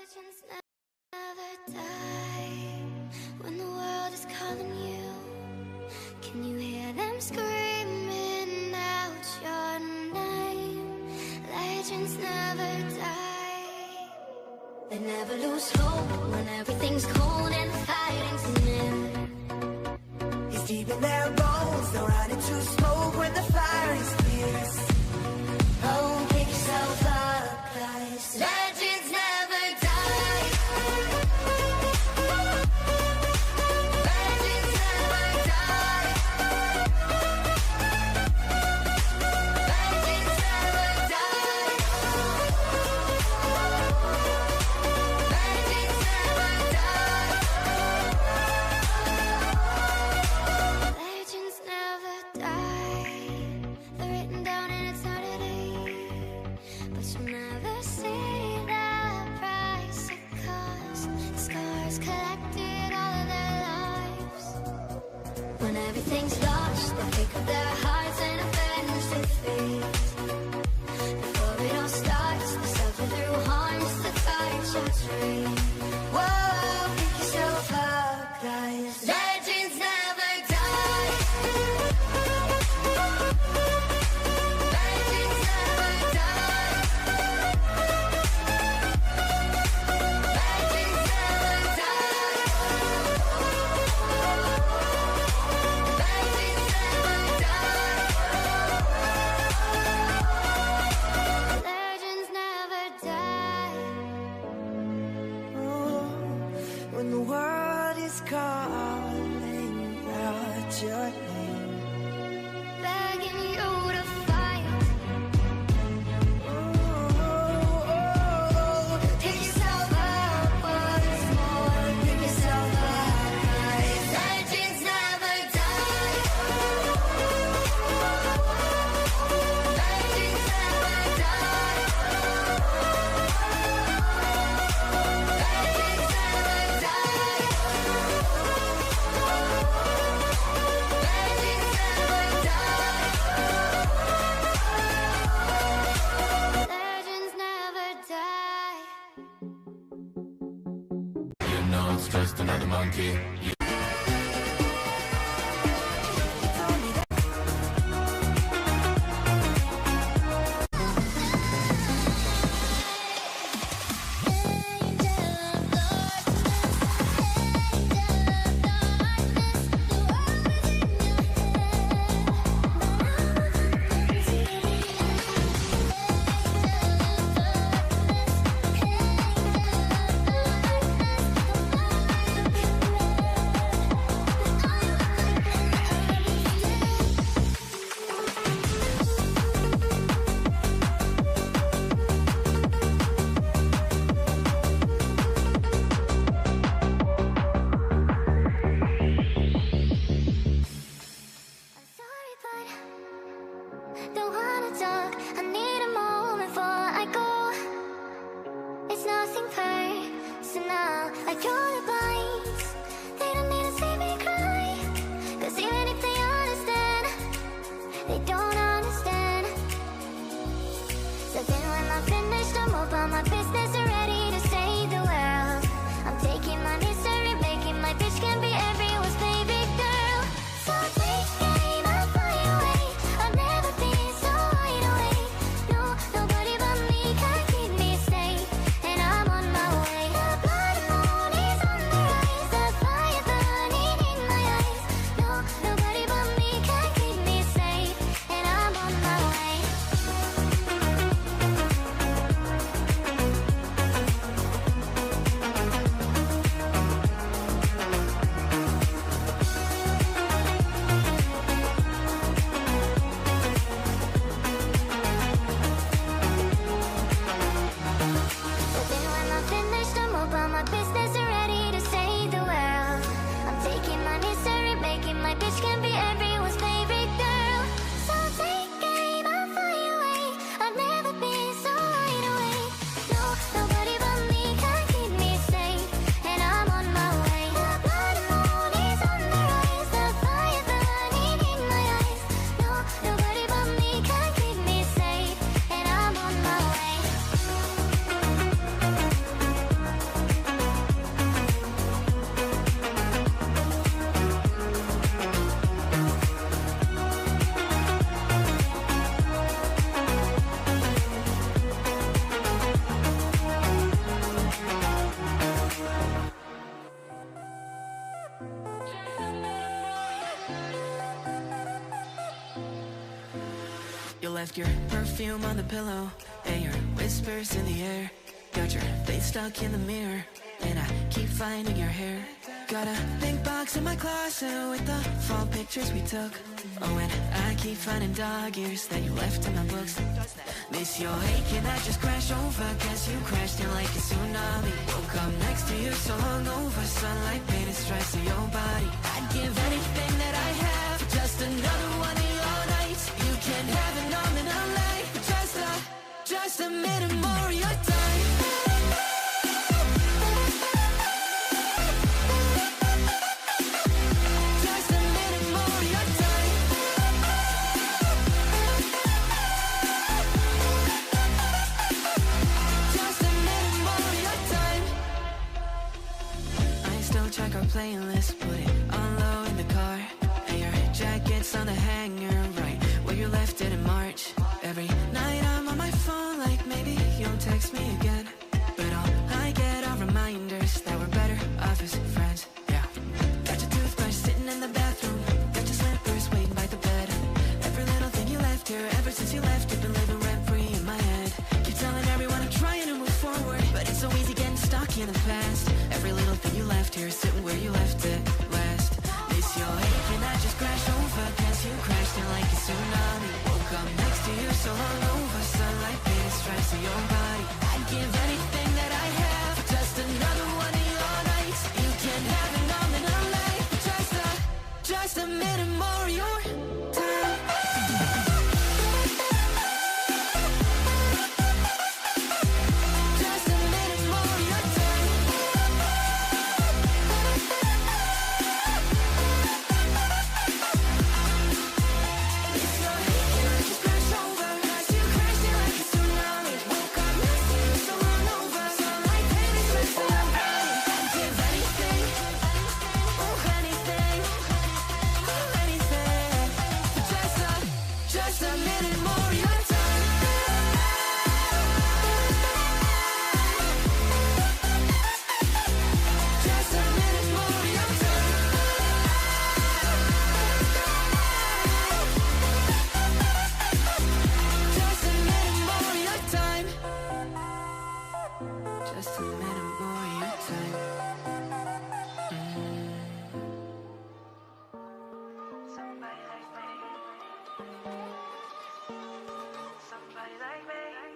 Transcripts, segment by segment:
Legends never die when the world is calling you. Can you hear them screaming out your name? Legends never die. They never lose hope when everything's cold and the fighting's near. It's deep in their bones, they'll run into smoke when the fire is fierce. Oh, pick yourself up, guys. Legends never die. Legends never die. Legends never die. Legends never die. Legends never die. They're written down in eternity, but you'll never see the price it costs. The scars collected all of their lives. When everything's lost, they pick up their hearts and avenge defeat. Before it all starts, they suffer through harms to touch your tree. Whoa, pick yourself up, guys. Legends never die. Legends never die. Legends never die. Legends never die. Legends never die. Oh, when the world is calling out your name. Begging you to fight. Pick yourself up once more. Pick yourself up, guys. Legends never die. Legends never die. Legends never die. Legends never die. Legends never die. You know it's just another monkey. I'm sorry, but don't wanna talk. I need a moment before I go. It's nothing personal. I draw the blinds. They don't need to see me cry. 'Cause even if they understand, they don't understand. So then when I'm finished, I'm open my business and ready to save the world. I'm taking my misery, making my bitch can be everyone's baby girl. So please game, I'll fly away. I've never been so wide awake. No, nobody but me can keep me safe, and I'm on my way. The blood moon is on the rise, the fire burning in my eyes. No, nobody but me can keep me safe, and I'm on my way. left your perfume on the pillow and your whispers in the air. Got your face stuck in the mirror and I keep finding your hair. Got a big box in my closet with the fall pictures we took. Oh, and I keep finding dog ears that you left in my books. Miss your ache and I just crash over, guess you crashed in like a tsunami. Woke up next to you so hungover, sunlight painted stripes to your body. I'd give anything that I have for just another one of your nights. You can have it all in a life, but just a minute more of your time. Check our playlist, put it on low in the car. And your jacket's on the hanger, right where you left it in March. Every night I'm on my phone, like maybe you'll text me again. But all I get are reminders that we're better off as friends. Yeah. Got your toothbrush sitting in the bathroom, got your slippers waiting by the bed. Every little thing you left here, ever since you left, you've been living rent free in my head. Keep telling everyone I'm trying to move forward, but it's so easy getting stuck in the past. Every little thing you left here, sitting where you left it last. Miss your ache and I just crash over, guess you crashed in like a tsunami. Woke up next to you so hungover, sunlight painted stripes to your body. I'd give anything that I have for just another one of your nights. You can have it all in a life, just a minute more of your time.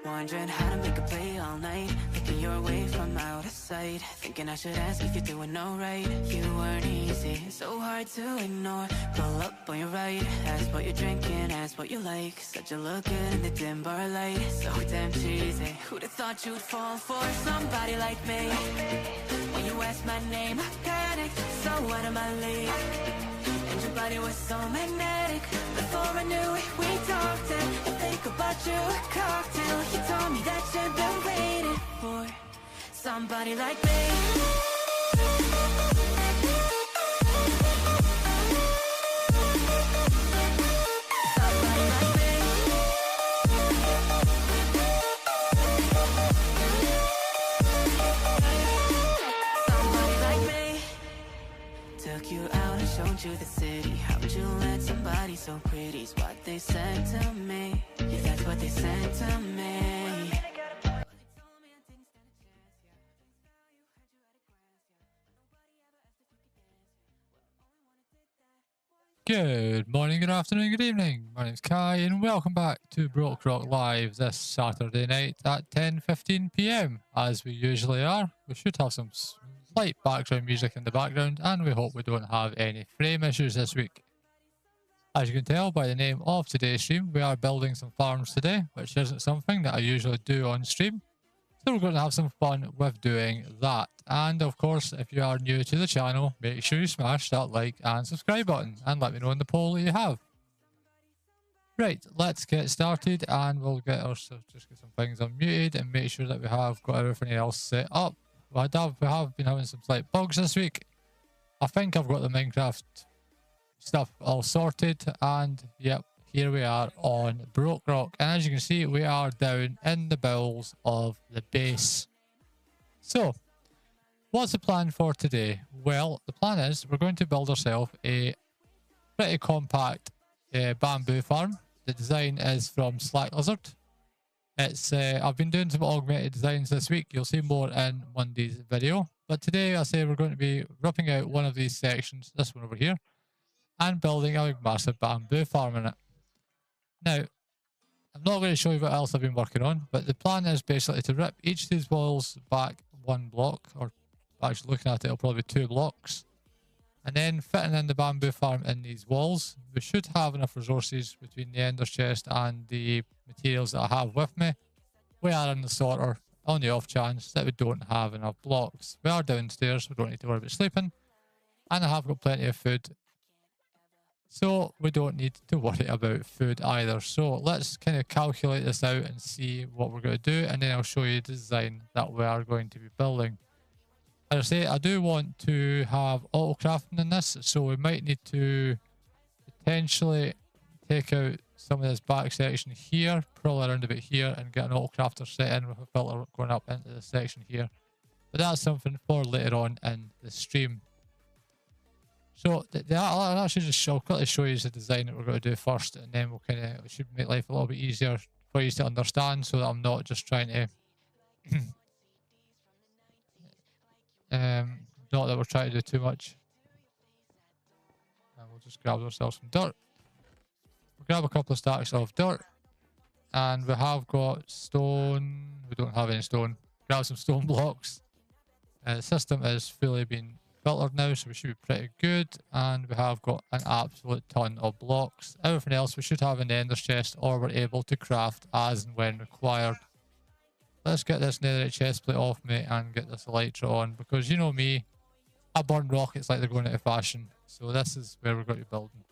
Wondering how to make a play all night, looking your way from out of sight, thinking I should ask if you're doing alright. You weren't easy, so hard to ignore. Pull up on your right, ask what you're drinking, ask what you like. Such a look good in the dim bar light, so damn cheesy. Who'd have thought you'd fall for somebody like me? When you asked my name, I panicked, so what am I late? And your body was so magnetic. Before I knew it, we talked and I think about you a cocktail. You told me that you've been waiting for somebody like me. Somebody like me. Somebody like me. Took you out and showed you the city. How'd you let somebody so pretty's what they said to me? Yeah, that's what they said to me. Good morning, good afternoon, good evening. My name's Kai and welcome back to Brokerock Live this Saturday night at 10:15 PM. As we usually are, we should have some slight background music in the background and we hope we don't have any frame issues this week. As you can tell by the name of today's stream, we are building some farms today, which isn't something that I usually do on stream. So we're going to have some fun with doing that. And of course, if you are new to the channel, make sure you smash that like and subscribe button and let me know in the poll that you have. Right, let's get started and we'll get ourselves, just get some things unmuted and make sure that we have got everything else set up. We have been having some slight bugs this week. I think I've got the Minecraft stuff all sorted and yep, here we are on Brokerock, and as you can see we are down in the bowels of the base. So what's the plan for today? Well, the plan is we're going to build ourselves a pretty compact bamboo farm. the design is from Slack Lizard. It's I've been doing some augmented designs this week. You'll see more in Monday's video. But today I say we're going to be ripping out one of these sections, this one over here, and building a massive bamboo farm in it. Now, I'm not going to show you what else I've been working on, but the plan is basically to rip each of these walls back one block, or actually looking at it, it'll probably be 2 blocks. And then fitting in the bamboo farm in these walls, we should have enough resources between the ender's chest and the materials that I have with me. We are in the sorter on the off chance that we don't have enough blocks. We are downstairs, we don't need to worry about sleeping. And I have got plenty of food. So we don't need to worry about food either. So let's kind of calculate this out and see what we're going to do. And then I'll show you the design that we are going to be building. As I say, I do want to have autocrafting in this, so we might need to potentially take out some of this back section here, probably around about here, and get an autocrafter set in with a filter going up into this section here. But that's something for later on in the stream. So I'll actually just quickly show you the design that we're going to do first, and then we'll it should make life a little bit easier for you to understand, so that I'm not just trying to not that we're trying to do too much. And we'll just grab ourselves some dirt. We'll grab a couple of stacks of dirt. And we have got stone. We don't have any stone. Grab some stone blocks. The system is fully been filtered now, so we should be pretty good. And we have got an absolute ton of blocks. Everything else we should have in the ender's chest, or we're able to craft as and when required. Let's get this netherite chest plate off me and get this elytra on, because you know me, I burn rockets like they're going out of fashion. So this is where we're going to be building.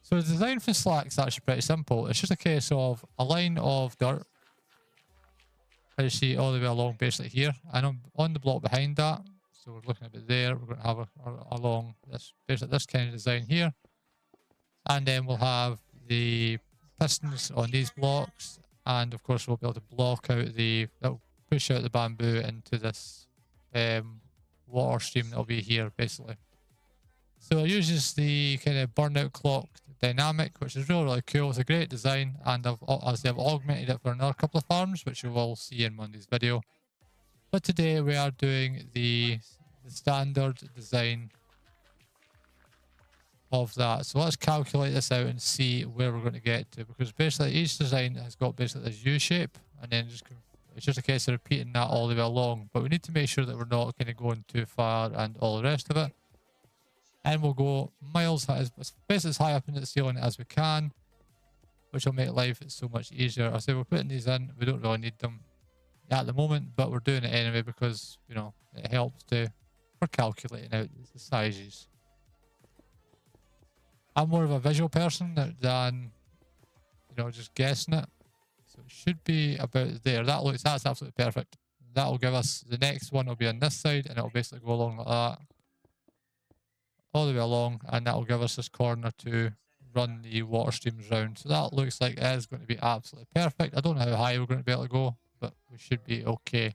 So the design for Slack is actually pretty simple. It's just a case of a line of dirt, as you see, all the way along basically here, and on the block behind that. So we're looking at it there. We're going to have along this basically this kind of design here, and then we'll have the pistons on these blocks. And of course we'll be able to block out that'll push out the bamboo into this water stream that'll be here basically. So it uses the kind of burnout clock dynamic, which is really, really cool. It's a great design, and I've augmented it for another couple of farms, which you will see in Monday's video. But today we are doing the standard design of that. So let's calculate this out and see where we're going to get to, because basically each design has got basically this U shape, and then it's just a case of repeating that all the way along. But we need to make sure that we're not kind of going too far and all the rest of it. And we'll go miles high, basically as high up into the ceiling as we can, which will make life so much easier. I say we're putting these in, we don't really need them at the moment, but we're doing it anyway because, you know, it helps for calculating out the sizes. I'm more of a visual person than, you know, just guessing it. So it should be about there. That's absolutely perfect. That will give us, the next one will be on this side, and it will basically go along like that. All the way along, and that will give us this corner to run the water streams round. So that looks like it is going to be absolutely perfect. I don't know how high we're going to be able to go, but we should be okay.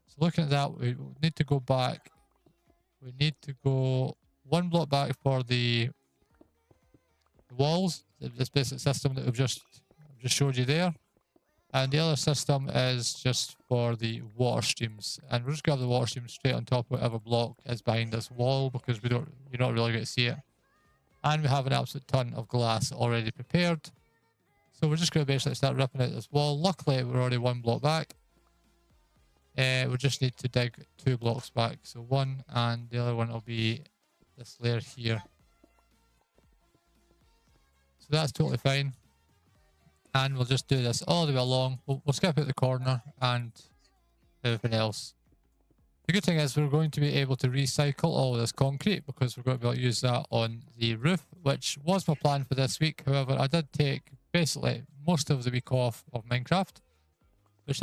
So looking at that, we need to go back. We need to go one block back for the walls, this basic system that we've just showed you there, and the other system is just for the water streams, and we'll just grab the water stream straight on top of whatever block is behind this wall, because you're not really going to see it. And we have an absolute ton of glass already prepared, so we're just going to basically start ripping out this wall. Luckily we're already one block back. We just need to dig 2 blocks back, so one, and the other one will be this layer here. So that's totally fine, and we'll just do this all the way along. We'll skip out the corner and everything else. The good thing is we're going to be able to recycle all of this concrete, because we're going to be able to use that on the roof, which was my plan for this week. However, I did take basically most of the week off of Minecraft, which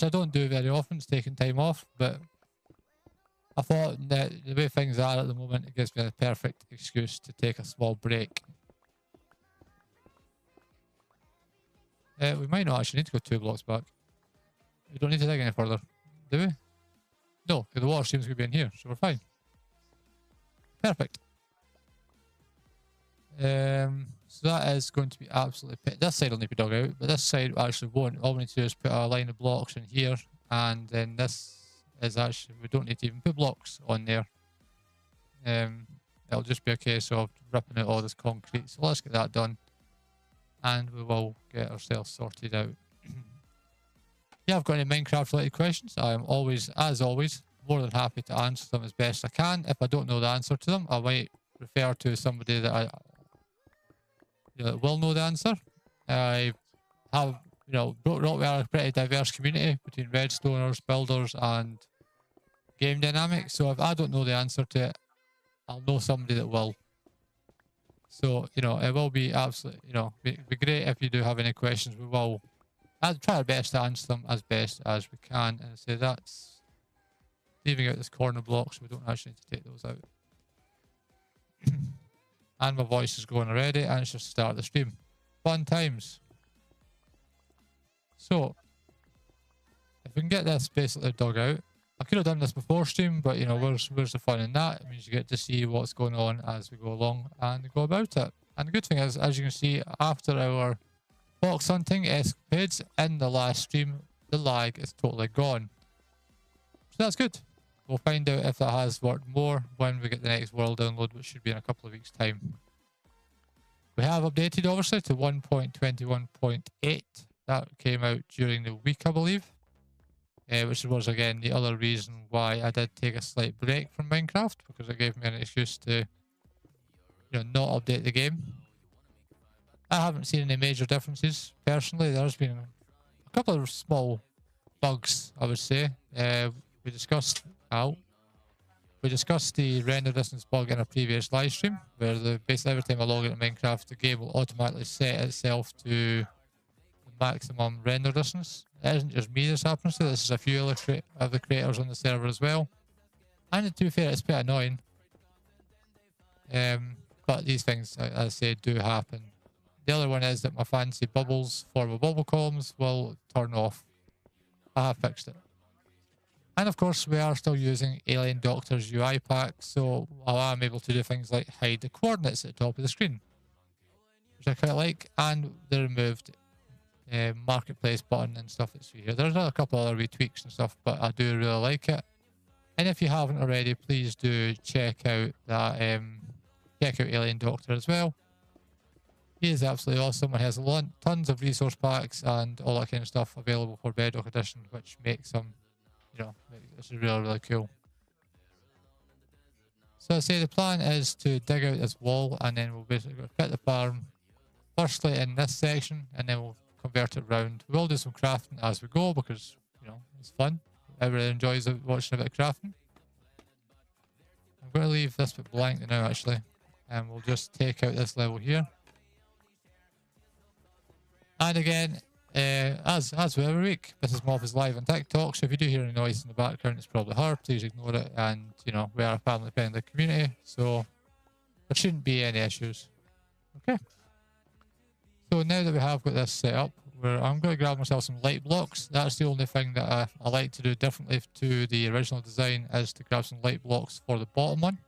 I don't do very often. It's taking time off, but I thought that the way things are at the moment, it gives me the perfect excuse to take a small break. We might not actually need to go 2 blocks back. We don't need to dig any further, do we? No, because the water stream's going to be in here, so we're fine. Perfect. So that is going to be absolutely this side will need to be dug out, but this side actually won't. All we need to do is put a line of blocks in here, and then this is actually, we don't need to even put blocks on there. It'll just be a case of ripping out all this concrete. So let's get that done, and we will get ourselves sorted out. If you have got any Minecraft related questions, I am always, as always, more than happy to answer them as best I can. If I don't know the answer to them, I might refer to somebody that will know the answer. I have, BrokeRock, we are a pretty diverse community between redstoners, builders, and game dynamics. So if I don't know the answer to it, I'll know somebody that will. So, it will be absolutely, be great if you do have any questions. We will, I'll try our best to answer them as best as we can. And I say that's leaving out this corner block, so we don't actually need to take those out. And my voice is going already, and it's just start the stream. Fun times. So, if we can get this basically dug out, I could have done this before stream, but where's the fun in that? It means you get to see what's going on as we go along and go about it. And the good thing is, as you can see, after our box hunting escapades in the last stream, the lag is totally gone. So that's good. We'll find out if that has worked more when we get the next world download, which should be in a couple of weeks' time. We have updated, obviously, to 1.21.8. That came out during the week, I believe. Which was, again, the other reason why I did take a slight break from Minecraft, because it gave me an excuse to, not update the game. I haven't seen any major differences, personally. There's been a couple of small bugs, I would say. We discussed the render distance bug in a previous live stream, where basically every time I log into Minecraft, the game will automatically set itself to the maximum render distance. It isn't just me this happens to. This is a few of the creators on the server as well. And to be fair, it's quite annoying. But these things, as I say, do happen. The other one is that my fancy bubbles for my bubble columns will turn off. I have fixed it. And of course, we are still using Alien Doctor's UI pack, so I am able to do things like hide the coordinates at the top of the screen, which I quite like, and the removed marketplace button and stuff that's here. There's a couple other wee tweaks and stuff, but I do really like it. And if you haven't already, please do check out that check out Alien Doctor as well. He is absolutely awesome and has tons of resource packs and all that kind of stuff available for Bedrock Edition, which makes him, this is really, really cool. So I say the plan is to dig out this wall, and then we'll basically fit the farm firstly in this section, and then we'll convert it round. We'll do some crafting as we go, because it's fun. Everyone enjoys watching a bit of crafting. I'm going to leave this bit blank now, actually, and we'll just take out this level here. And again, as with every week, Mrs. Mof is live on TikTok, so if you do hear any noise in the background, it's probably her. Please ignore it. And we are a family-friendly community, so there shouldn't be any issues. Okay. So now that we have got this set up, I'm going to grab myself some light blocks. That's the only thing that I like to do differently to the original design, is to grab some light blocks for the bottom one.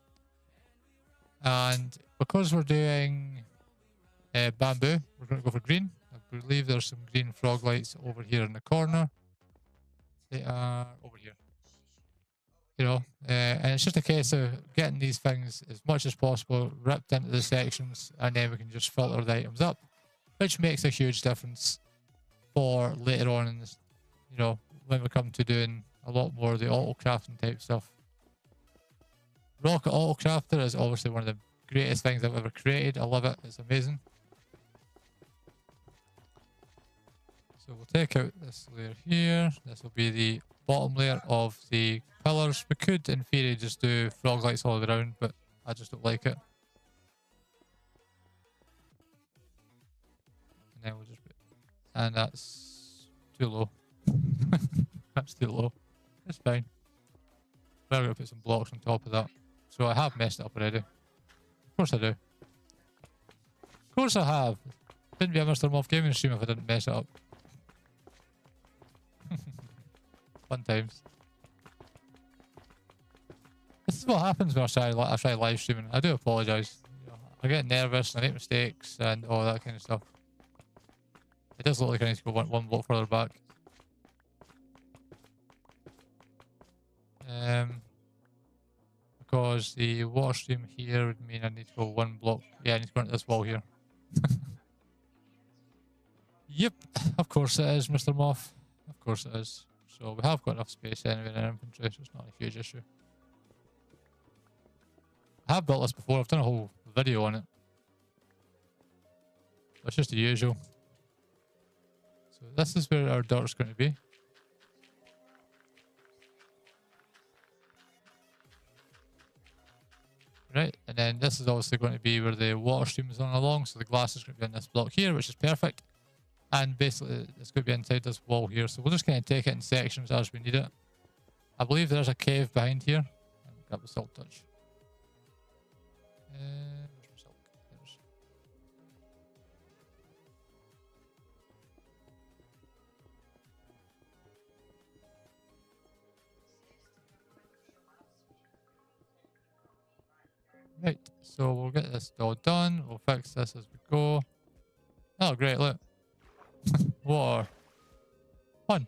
And because we're doing bamboo, we're going to go for green. I believe there's some green frog lights over here in the corner. They are over here. And it's just a case of getting these things as much as possible ripped into the sections, and then we can just filter the items up, which makes a huge difference for later on in this, when we come to doing a lot more of the auto-crafting type stuff. Rocket Autocrafter is obviously one of the greatest things I've ever created. I love it. It's amazing. So we'll take out this layer here. This will be the bottom layer of the pillars. We could, in theory, just do frog lights all around, but I just don't like it. And then we'll just put, and that's too low. That's too low. It's fine. We're going to put some blocks on top of that. So I have messed it up already. Of course I do. Of course I have. Couldn't be a Mr. Mof Gaming stream if I didn't mess it up. Fun times. This is what happens when I try live streaming. I do apologise. I get nervous and I make mistakes and all that kind of stuff. It does look like I need to go one block further back. Because the water stream here would mean I need to go one block. Yeah, I need to go into this wall here. Yep, of course it is, Mr. Mof. Of course it is. So we have got enough space anyway in our inventory, so it's not a huge issue. I have built this before, I've done a whole video on it. It's just the usual. So this is where our dirt's going to be. Right, and then this is obviously going to be where the water stream is on along, so the glass is going to be on this block here, which is perfect. And basically it's going to be inside this wall here, so we'll just kind of take it in sections as we need it. I believe there's a cave behind here. Grab the silk touch. Where's my silk? There's. Right, so we'll get this all done. We'll fix this as we go. Oh, great, look. Water. Fun.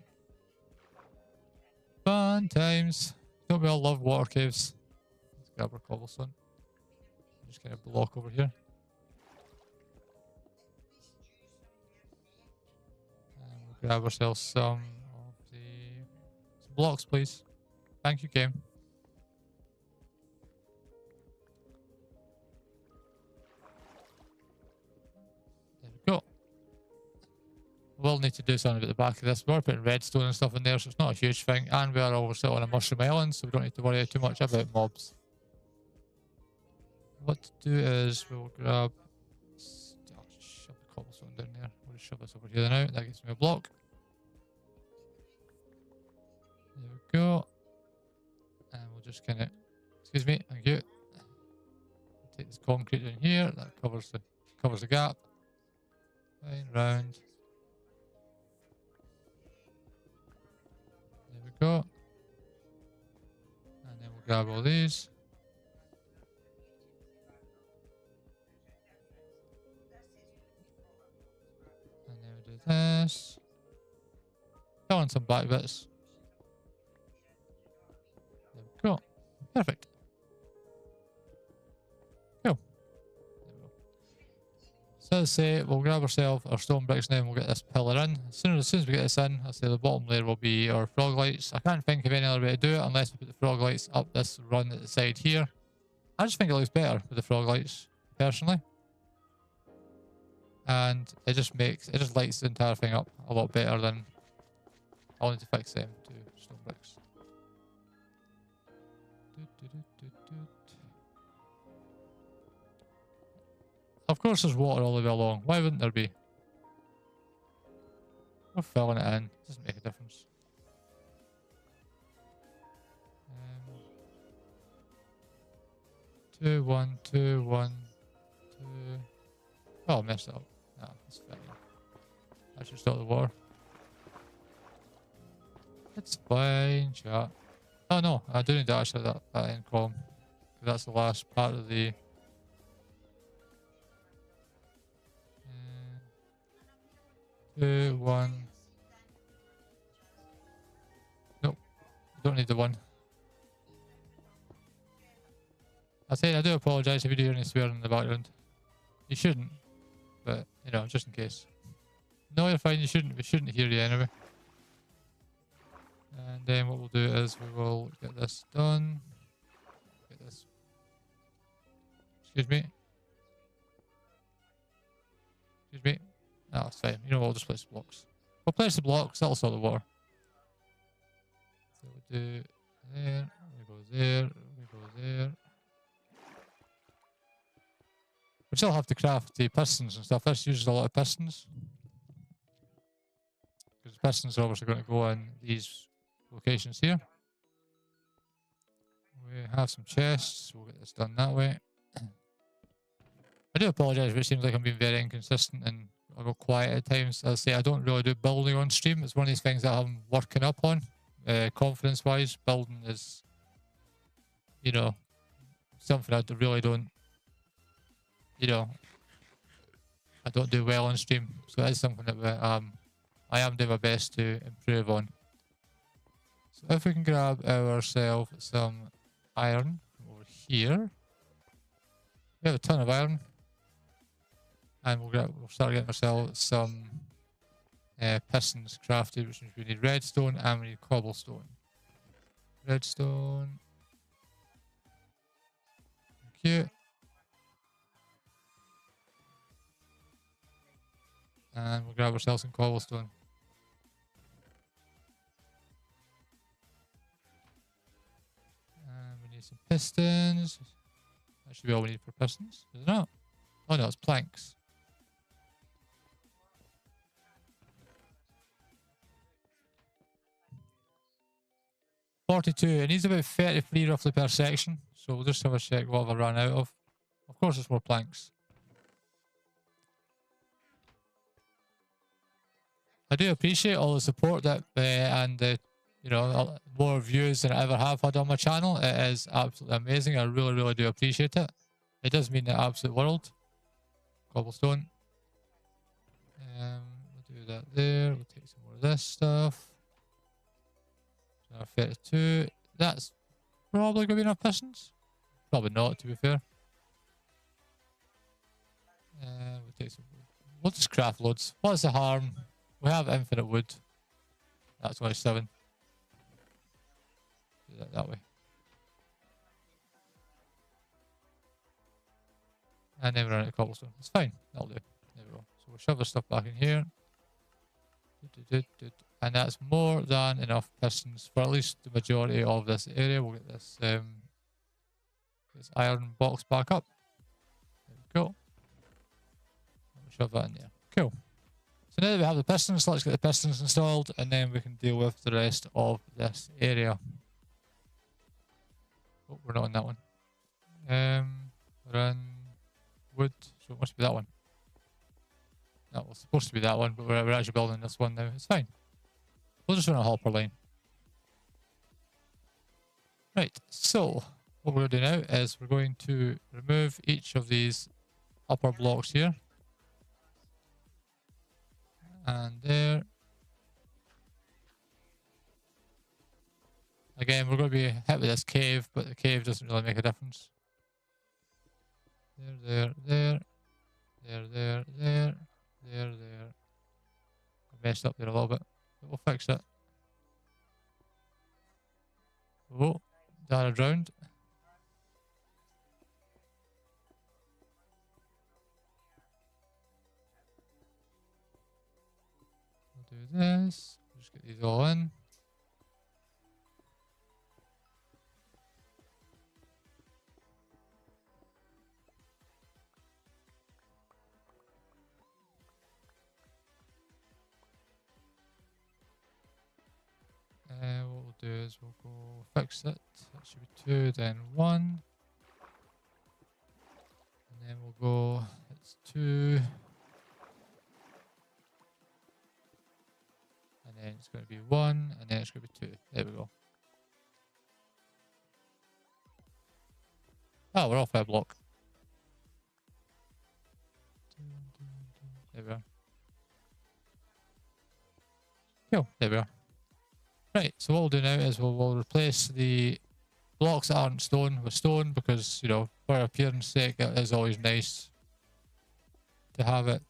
Fun times. Don't we all love water caves? Let's grab our cobblestone. Just kind of block over here. And we'll grab ourselves some blocks, please. Thank you, game. There we go. We'll need to do something at the back of this. We're putting redstone and stuff in there, so it's not a huge thing. And we are obviously on a mushroom island, so we don't need to worry too much about mobs. What to do is we'll grab. I'll just shove the cobblestone down there. We'll just shove this over here now. That gives me a block. There we go. And we'll just kind of. Excuse me. Thank you. Take this concrete in here. That covers the gap. Fine, round. There we go. And then we'll grab all these. And then we'll do this. Fill in some back bits. There we go. Perfect. Cool. There we go. So let's say we'll grab ourselves our stone bricks now and we'll get this pillar in. As soon as we get this in, I'll say the bottom layer will be our frog lights. I can't think of any other way to do it unless we put the frog lights up this run at the side here. I just think it looks better with the frog lights, personally. And it just lights the entire thing up a lot better than I'll need to fix them to stone bricks. Of course there's water all the way along. Why wouldn't there be? We're filling it in. Doesn't make a difference. 2, 1, 2, 1, 2. Oh, I messed it up. No, that's fair enough. I should start the water. It's fine, chat. Oh no, I do need to actually that end column. That's the last part of the... 2, 1. Nope, don't need the 1. I do apologise if you do hear any swearing in the background. You shouldn't, but you know, just in case. No, you're fine. You shouldn't. We shouldn't hear you anyway. And then what we'll do is we will get this done. Get this. Excuse me. Excuse me. No, it's fine. You know what? We'll just place the blocks. We'll place the blocks. That'll sort the water. So we'll do there. We go there. We go there. We still have to craft the pistons and stuff. This uses a lot of pistons. Because the pistons are obviously going to go in these locations here. We have some chests. We'll get this done that way. I do apologise if it seems like I'm being very inconsistent and I go quiet at times. As I say, I don't really do building on stream. It's one of these things that I'm working up on. Confidence-wise, building is, you know, something I really don't you know, I don't do well on stream. So it is something that I am doing my best to improve on. So if we can grab ourselves some iron over here. We have a ton of iron. And we'll start getting ourselves some pistons crafted, which means we need redstone and we need cobblestone. Redstone. Thank you. And we'll grab ourselves some cobblestone. And we need some pistons. That should be all we need for pistons, is it not? Oh no, it's planks. $42. It needs about 33 roughly per section. So we'll just have a check what have I run out of. Of course it's more planks. I do appreciate all the support that and the more views than I ever have had on my channel. It is absolutely amazing. I really, really do appreciate it. It does mean the absolute world. Cobblestone. We'll do that there. We'll take some more of this stuff. 32. That's probably going to be enough pistons. Probably not, to be fair. We'll take some. We'll just craft loads. What's the harm? We have infinite wood. That's only 7. Do that way. And then we run out of cobblestone. It's fine. That'll do. There we go. So we'll shove our stuff back in here. And that's more than enough pistons for at least the majority of this area. We'll get this iron box back up. There we go. We'll shove that in there. Cool. So now that we have the pistons, let's get the pistons installed and then we can deal with the rest of this area. Oh, we're not on that one. We're in wood, so it must be that one. That was supposed to be that one, but we're actually building this one now. It's fine. We'll just run a hopper line. Right, so what we're going to do now is we're going to remove each of these upper blocks here. And there. Again, we're going to be hit with this cave, but the cave doesn't really make a difference. There. I messed up there a little bit, but we'll fix it. Oh, Dara drowned. We'll do this. Just get these all in. What we'll do is we'll go fix it. That should be 2, then 1. And then we'll go, it's 2. And then it's going to be 1, and then it's going to be 2. There we go. Oh, we're off by a block. There we are. Cool, there we are. Right, so what we'll do now is we'll replace the blocks that aren't stone with stone because, you know, for appearance sake, it is always nice to have it.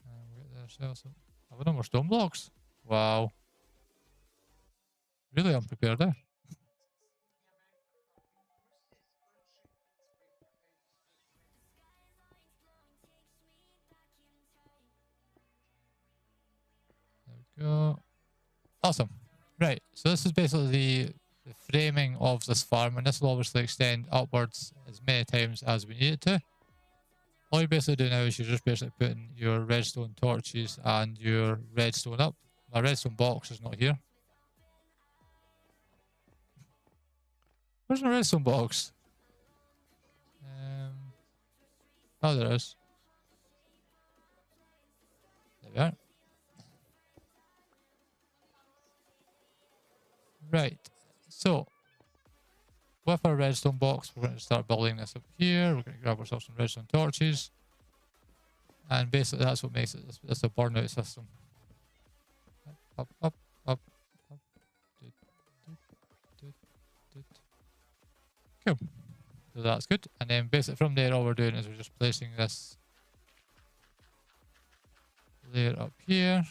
And we'll get ourselves some. Have we no more stone blocks? Wow. Really unprepared there. Go. Awesome. Right, so this is basically the framing of this farm, and this will obviously extend upwards as many times as we need it to. All you basically do now is you're just basically putting your redstone torches and your redstone up. My redstone box is not here. Where's my redstone box? Oh, there it is. There we are. Right. So, with our redstone box, we're going to start building this up here. We're going to grab ourselves some redstone torches. And basically that's what makes it this a burnout system. Up, up, up, up. Doot, doot, doot, doot. Cool. So that's good. And then basically from there all we're doing is we're just placing this layer up here.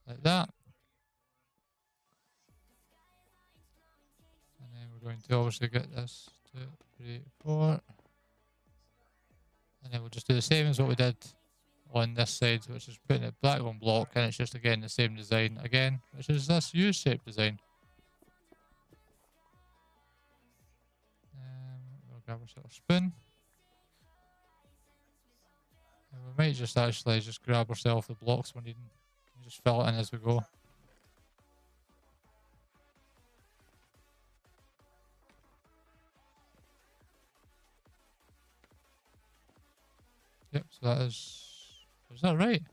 Like that. And then we're going to obviously get this 2, 3, 4. And then we'll just do the same as what we did on this side, which is putting it black on block, and it's just again the same design again, which is this U-shaped design. We'll grab ourselves a spoon. And we might just actually just grab ourselves the blocks we're needing and just fill it in as we go. Yep, so that is that right?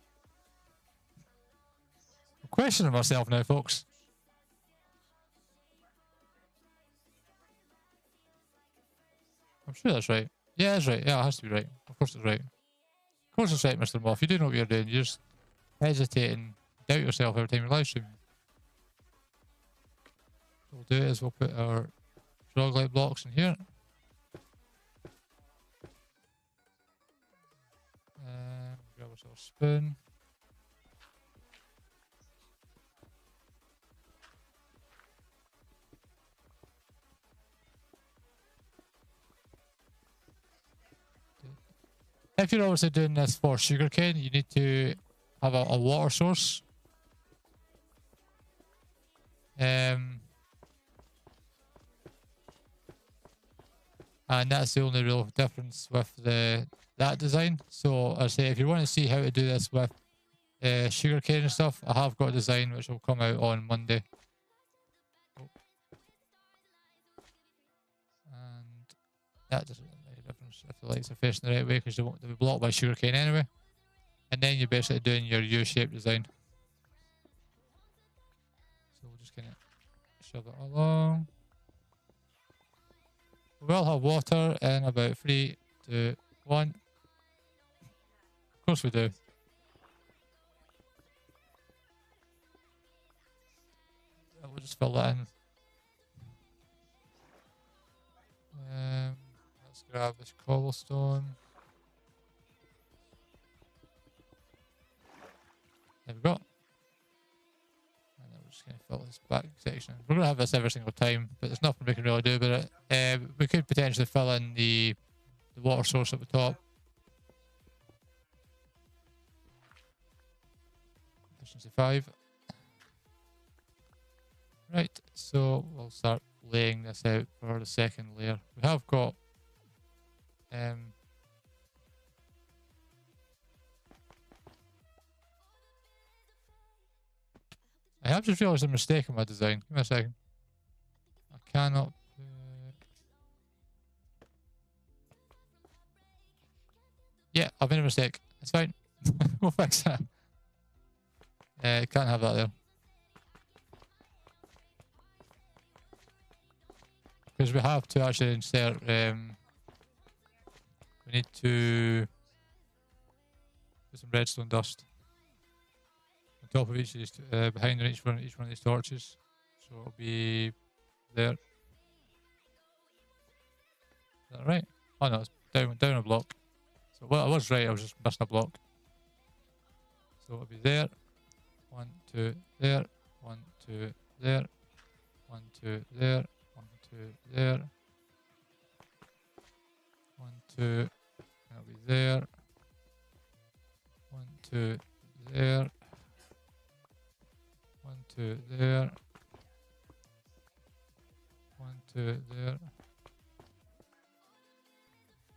I'm questioning myself now, folks. I'm sure that's right. Yeah, that's right. Yeah, it has to be right. Of course it's right. Of course it's right, Mr. Mof. You do know what you're doing. You just hesitate and doubt yourself every time you're live streaming. What we'll do is we'll put our frog-like blocks in here. Grab ourselves a spoon. If you're obviously doing this for sugarcane, you need to have a water source. And that's the only real difference with that design. So I say if you want to see how to do this with sugarcane and stuff, I have got a design which will come out on Monday. And that doesn't really make a difference if the lights are facing the right way because they won't be blocked by sugarcane anyway. And then you're basically doing your U-shaped design. So we'll just kind of shove it along. We'll have water in about 3, 2, 1. Of course we do. We'll just fill that in. Let's grab this cobblestone. There we go. And then we're just going to fill this back section. We're going to have this every single time, but there's nothing we can really do about it. We could potentially fill in the water source at the top. Efficiency 5. Right, so we'll start laying this out for the second layer. We have got I have just realised a mistake in my design. Give me a second. I cannot yeah, I've made a mistake. It's fine. We'll fix that. Can't have that there. Because we have to actually insert, we need to put some redstone dust on top of each of these, behind each one of these torches. So it'll be there. Is that right? Oh no, it's down a block. So well, I was right, I was just missing a block. So it'll be there. 1, 2, there. 1, 2, there. 1, 2, there. 1, 2, there. 1, 2. That'll be there. 1, 2, there. 1, 2, there. 1, 2, there.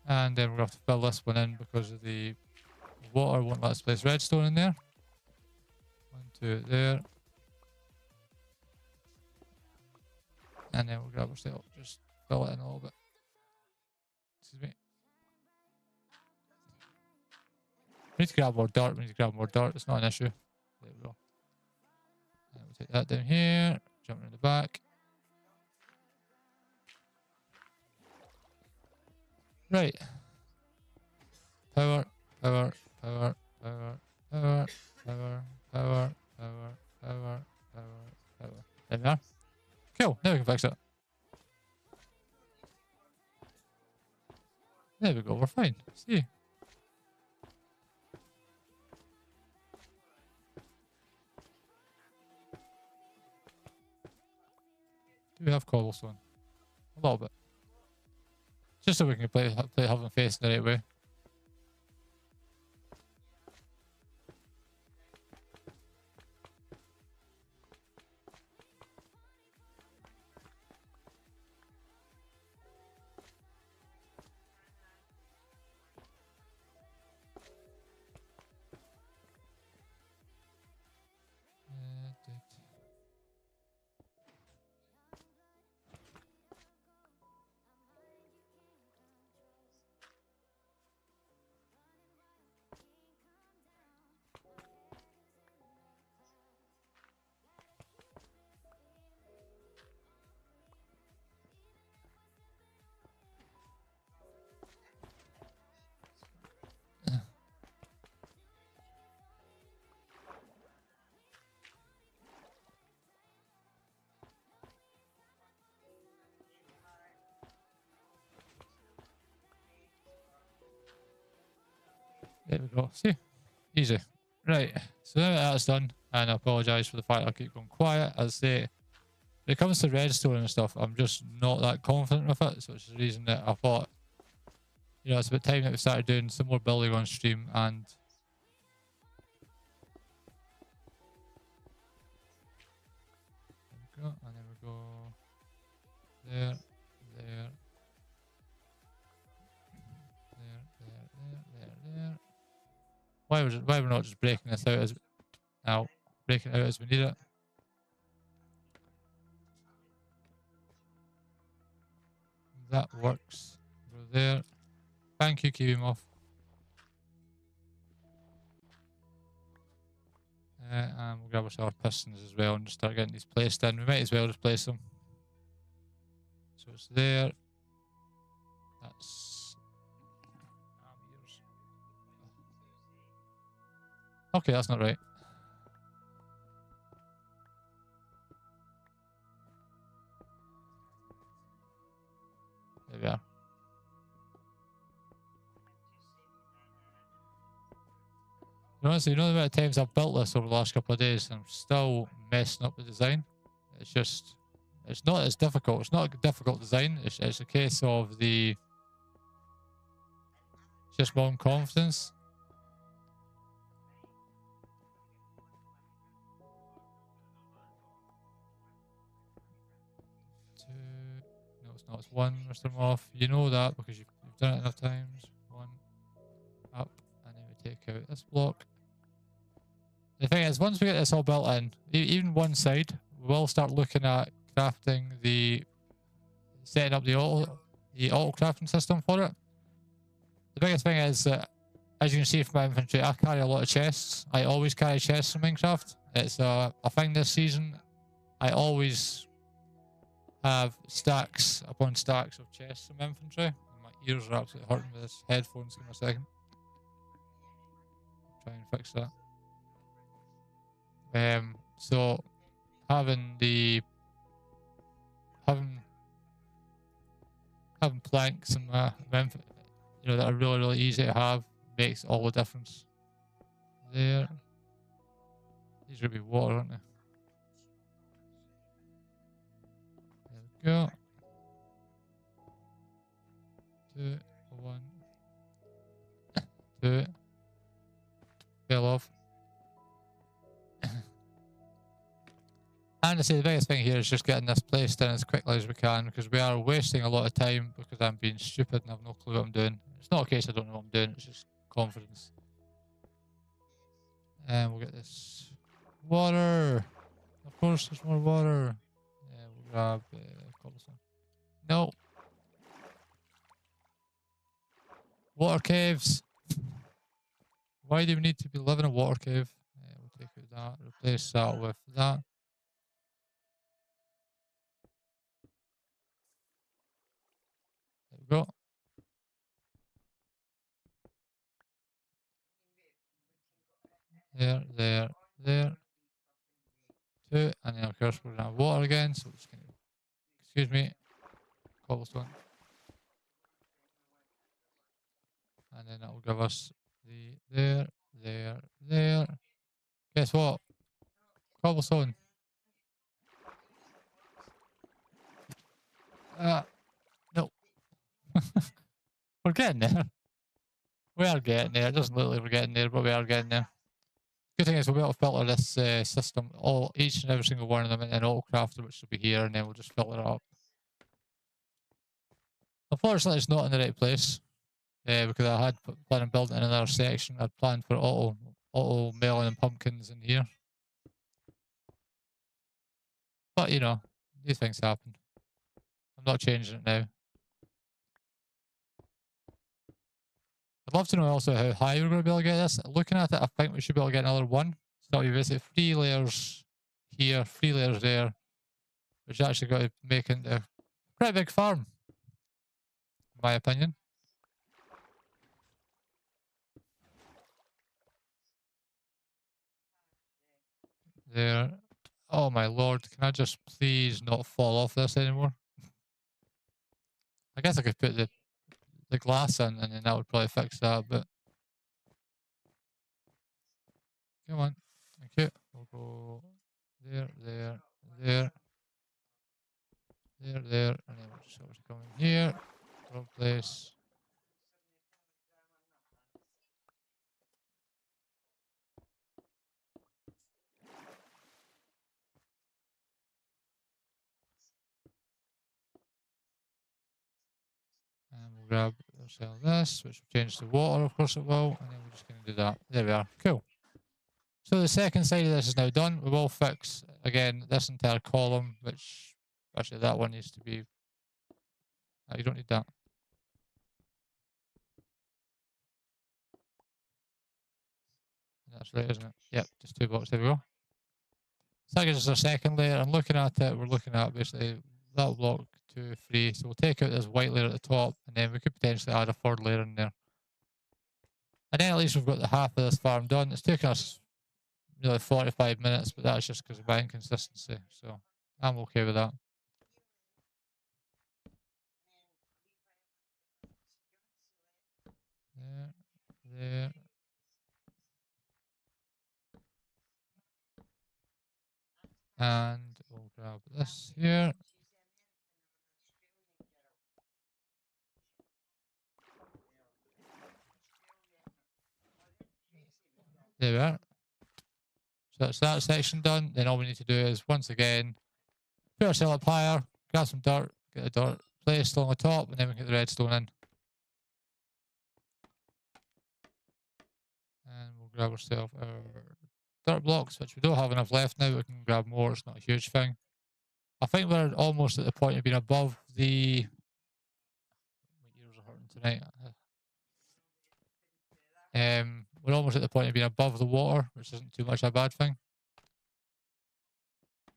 And then we're going to have to fill this one in because of the water won't let us place redstone in there. 1, 2, there. And then we'll grab ourselves, just fill it in a little bit. Excuse me. We need to grab more dirt, it's not an issue. There we go. take that down here. Jump in the back. Right. Power, power, power, power, power, power, power, power, power, power, power. There we are. Cool. Now we can fix it. There we go. We're fine. See. Do we have cobblestone? A little bit. Just so we can play having face in the right way. There we go. See? Easy. Right. So now that's done, and I apologise for the fact I keep going quiet. As I say, when it comes to redstone and stuff, I'm just not that confident with it. So it's the reason that I thought, you know, it's about time that we started doing some more building on stream. And there we go. And then we go there, there. There. Why we're not just breaking this out breaking it out as we need it. That works. Go there. Thank you, Kiwi Mof. And we'll grab ourselves pistons as well and just start getting these placed in. We might as well just place them. So it's there. That's okay, that's not right. There we are. Honestly, you know the amount of times I've built this over the last couple of days and I'm still messing up the design? It's just, it's not as difficult. It's not a difficult design. It's a case of just my own confidence. No, it's not. It's one, Mr. Moff. You know that because you've done it enough times. One, up, and then we take out this block. The thing is, once we get this all built in, even one side, we'll start looking at crafting setting up the auto crafting system for it. The biggest thing is that, as you can see from my inventory, I carry a lot of chests. I always carry chests in Minecraft. It's a thing this season. I always have stacks upon stacks of chests in my inventory. And my ears are absolutely hurting with this headphones. Give me a second. Try and fix that. So having planks in my inventory, you know, that are really easy to have, makes all the difference. There. These are gonna be water, aren't they? There we go. 2, 1, 2. Fell off. And I say the biggest thing here is just getting this placed in as quickly as we can, because we are wasting a lot of time because I'm being stupid and I have no clue what I'm doing. It's not a case I don't know what I'm doing, it's just confidence. And we'll get this water. Of course, there's more water. Yeah, we'll grab cobblestone. No. Water caves. Why do we need to be living in a water cave? We'll take out that, replace that with that. we go. There, there, there. 2, and then of course we're gonna have water again, so we're just gonna, excuse me, cobblestone. And then that will give us the there, there, there. Guess what? Cobblestone. No. We're getting there. We are getting there. It doesn't look like we're getting there, but we are getting there. Good thing is we'll be able to filter this system, each and every single one of them in an Autocrafter, which will be here, and then we'll just filter it up. Unfortunately, it's not in the right place, because I had planned on building another section. I'd planned for auto melon and pumpkins in here. But, you know, these things happen. I'm not changing it now. I'd love to know also how high we're going to be able to get this. Looking at it, I think we should be able to get another one. So we basically 3 layers here, 3 layers there, which actually got to make into a quite a big farm, in my opinion. There. Oh my lord, can I just please not fall off this anymore? I guess I could put the glass in and then that would probably fix that, but come on. Thank you. We'll go there, there, there, there, there, and then we'll just obviously come in here. Wrong place. And we'll grab ourselves this, which will change the water, of course it will, and then we're just going to do that. There we are. Cool. So the second side of this is now done. We will fix, again, this entire column, which, actually that one needs to be, you don't need that. That's right, isn't it? Yep, just 2 blocks, there we go. So that gives us our second layer, and looking at it, we're looking at basically that block 2, 3, so we'll take out this white layer at the top, and then we could potentially add a 3rd layer in there. And then at least we've got the half of this farm done. It's taken us nearly 45 minutes, but that's just because of my inconsistency, so I'm okay with that. There, there. And we'll grab this here. There we are. So that's that section done. Then all we need to do is, once again, put ourselves up higher, grab some dirt, get the dirt placed along the top, and then we can get the redstone in. And we'll grab ourselves our dirt blocks, which we don't have enough left now. We can grab more, it's not a huge thing. I think we're almost at the point of being above the... My ears are hurting tonight. We're almost at the point of being above the water, which isn't too much a bad thing.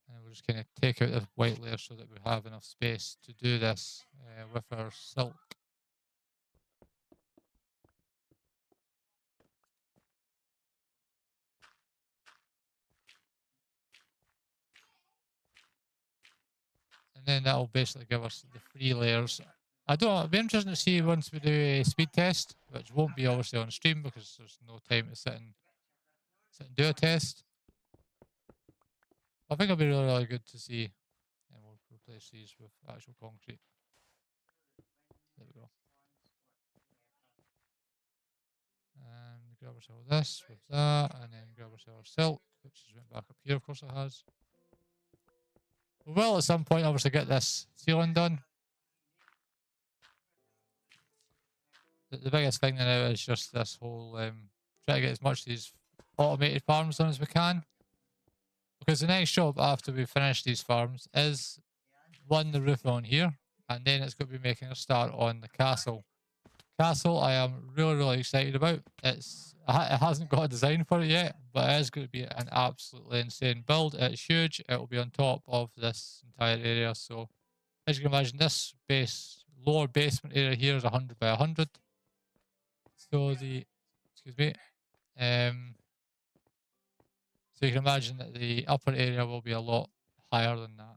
And we're just going to take out the white layer so that we have enough space to do this with our silk. And then that'll basically give us the 3 layers. It'll be interesting to see once we do a speed test, which won't be obviously on stream because there's no time to sit and do a test. I think it'll be really, really good to see. And we'll replace these with actual concrete. There we go. And grab ourselves this with that, and then grab ourselves silk, which is went back up here, of course it has. We will at some point obviously get this ceiling done. The biggest thing now is just this whole try to get as much of these automated farms done as we can. Because the next job after we finish these farms is the roof on here, and then it's going to be making a start on the castle. Castle I am really, really excited about. It hasn't got a design for it yet, but it is going to be an absolutely insane build. It's huge. It will be on top of this entire area, so as you can imagine, this base lower basement area here is 100 by 100. So the, excuse me, so you can imagine that the upper area will be a lot higher than that.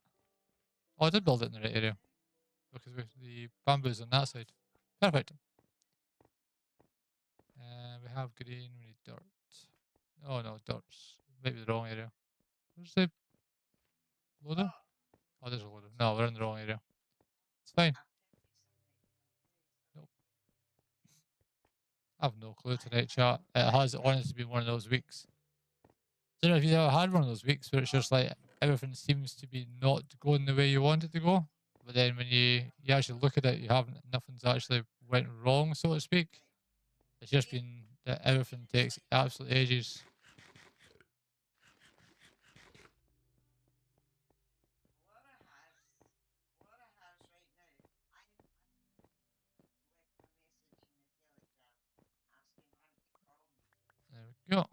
Oh, I did build it in the right area because the bamboo's on that side. Perfect. We have green, we need dirt. Oh no, dirt's maybe the wrong area. Where's the loader? Oh, there's a loader. No, we're in the wrong area. It's fine. Nope. I have no clue tonight, chat. It has honestly been one of those weeks. I don't know if you've ever had one of those weeks where it's just like everything seems to be not going the way you want it to go. But then when you actually look at it, you haven't, nothing's actually went wrong, so to speak. It's just been that everything takes absolute ages. There we go.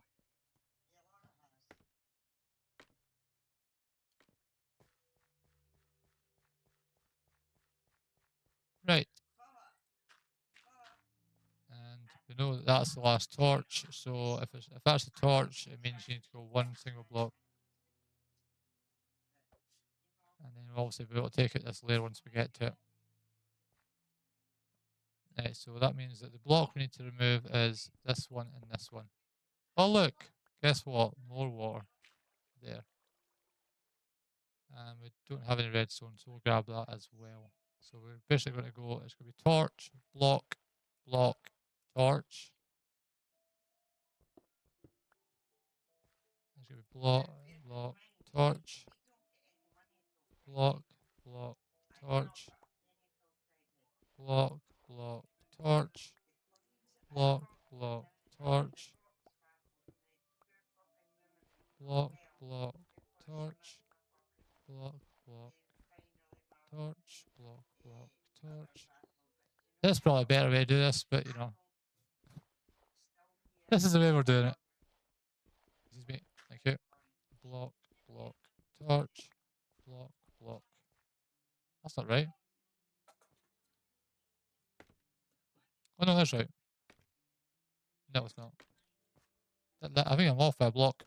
Right. And we know that that's the last torch, so if that's the torch, it means you need to go one single block. And then we'll obviously be able to take out this layer once we get to it. Right, so that means that the block we need to remove is this one and this one. Oh look, guess what? More water there. And we don't have any redstone, so we'll grab that as well. So we're basically going to go, it's going to be torch, block, block, torch. It's going to be block, block, torch, block, block, torch, block, block, torch, block, block, torch, block, block, torch, block, block, torch, block, block, torch. That's probably a better way to do this, but you know, this is the way we're doing it. Excuse me. Thank you. Block, block, torch, block, block. That's not right. Oh no, that's right. No, it's not. I think I'm off by a block.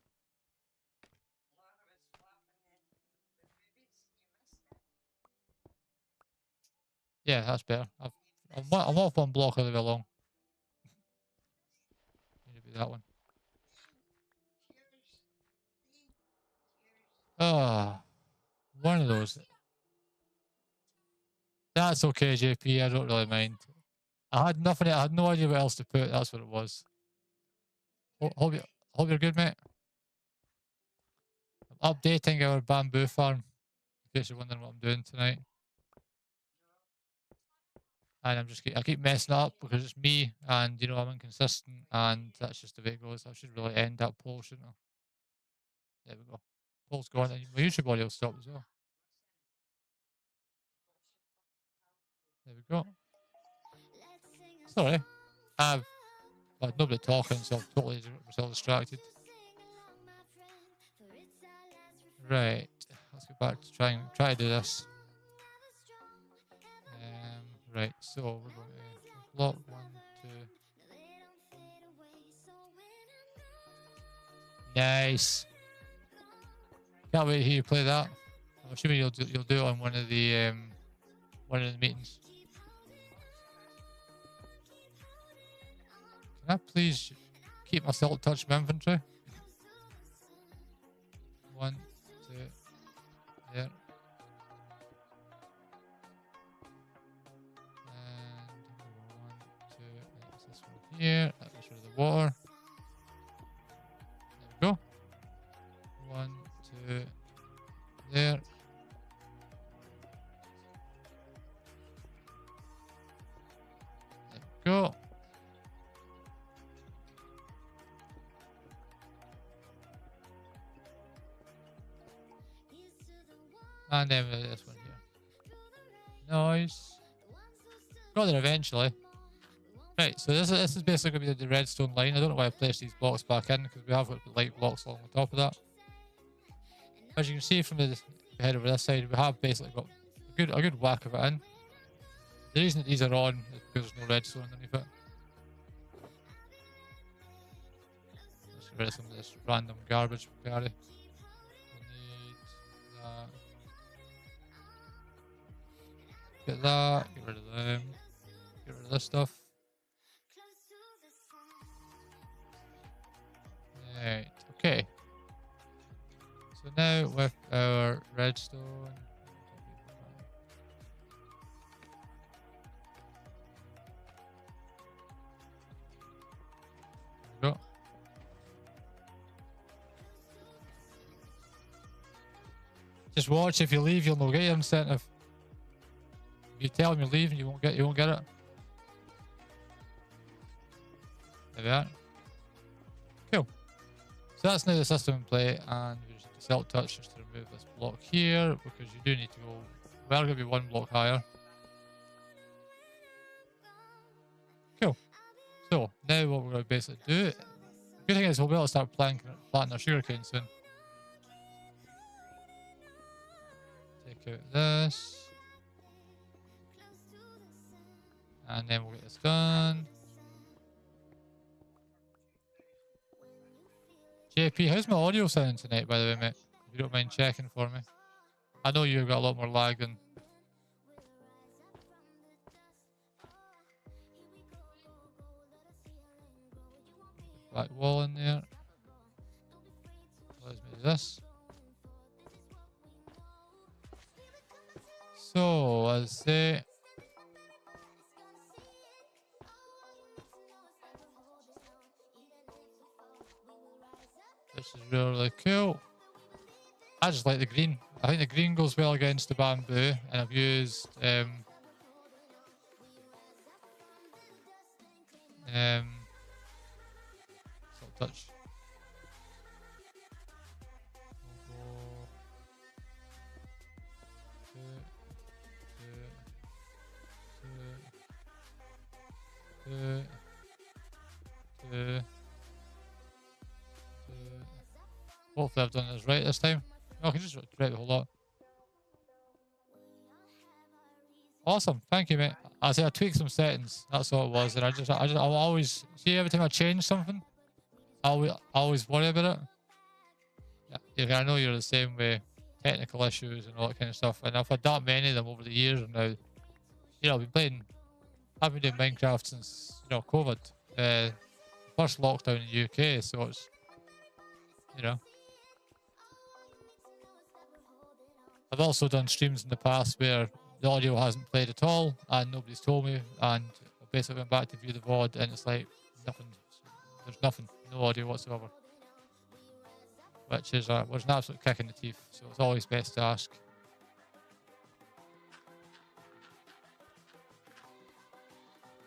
Yeah, that's better. I'm off one block all the way along. Need to be that one. Ah, one of those. That's okay, JP. I don't really mind. I had nothing. I had no idea what else to put. That's what it was. Hope you're good, mate. I'm updating our bamboo farm. In case you're wondering what I'm doing tonight. And I keep messing up because it's me, and you know I'm inconsistent, and that's just the way it goes. I should really end that poll, shouldn't I? There we go. Poll's gone, and my YouTube audio will stop as well. There we go. Sorry, I've had nobody talking, so I'm totally myself distracted. Right, let's get back to try to do this. Right, so we're going to block 1, 2. Nice. Can't wait to hear you play that. I'm assuming you'll do it on one of the meetings. Can I please keep my silk touch in my inventory? 1, 2, there. Here, that gets rid of the water. There we go. 1, 2, there. There we go. And then this one here. Nice. Got there eventually. Right, so this is basically going to be the redstone line. I don't know why I placed these blocks back in because we have got light blocks along the top of that. As you can see from the head over this side, we have basically got a good whack of it in. The reason that these are on is because there's no redstone underneath it. Let's get rid of some of this random garbage we carry. We need that. Get that, get rid of them. Get rid of this stuff. Right, okay. So now with our redstone. There we go. Just watch, if you leave you'll not get your incentive. If you tell them you're leaving you won't get it. There we are. Cool. So that's now the system in play, and we just need to select touch just to remove this block here, because you do need to go, we're going to be one block higher. Cool. So now what we're going to basically do, the good thing is we'll be able to start planting our sugarcane soon. Take out this. And then we'll get this done. JP, how's my audio sounding tonight, by the way, mate? If you don't mind checking for me. I know you've got a lot more lag than... Black wall in there. Allows me to do this. So, as I say... This is really cool. I just like the green. I think the green goes well against the bamboo, and I've used soft touch. Hopefully I've done this right this time. No, I can just write the whole lot. Awesome, thank you, mate. I say I tweaked some settings. That's all it was, and I'll always see every time I change something. I always worry about it. Yeah, I know you're the same way. Technical issues and all that kind of stuff, and I've had that many of them over the years now. You know, I've been doing Minecraft since COVID, first lockdown in the UK. So it's I've also done streams in the past where the audio hasn't played at all and nobody's told me, and I basically went back to view the VOD and it's like nothing. There's nothing, no audio whatsoever, which is was an absolute kick in the teeth. So it's always best to ask.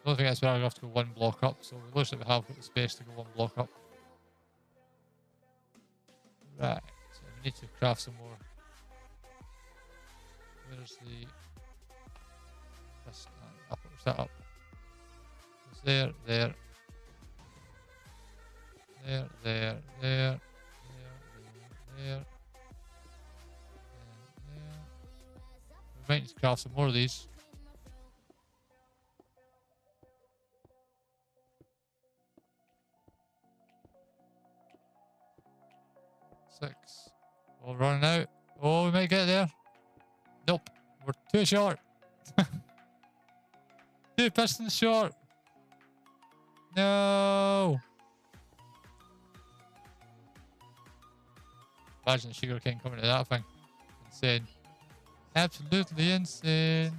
The only thing is, we're going to have to go one block up, so it looks like we have got the space to go one block up. Right, so we need to craft some more. Where's the... Up, where's that up? It's there, there. There, there, there. There. We might need to craft some more of these. Six. We're running out. Oh, we might get there. Nope. We're too short. 2 pistons short. No. Imagine the sugarcane coming to that thing. Insane. Absolutely insane.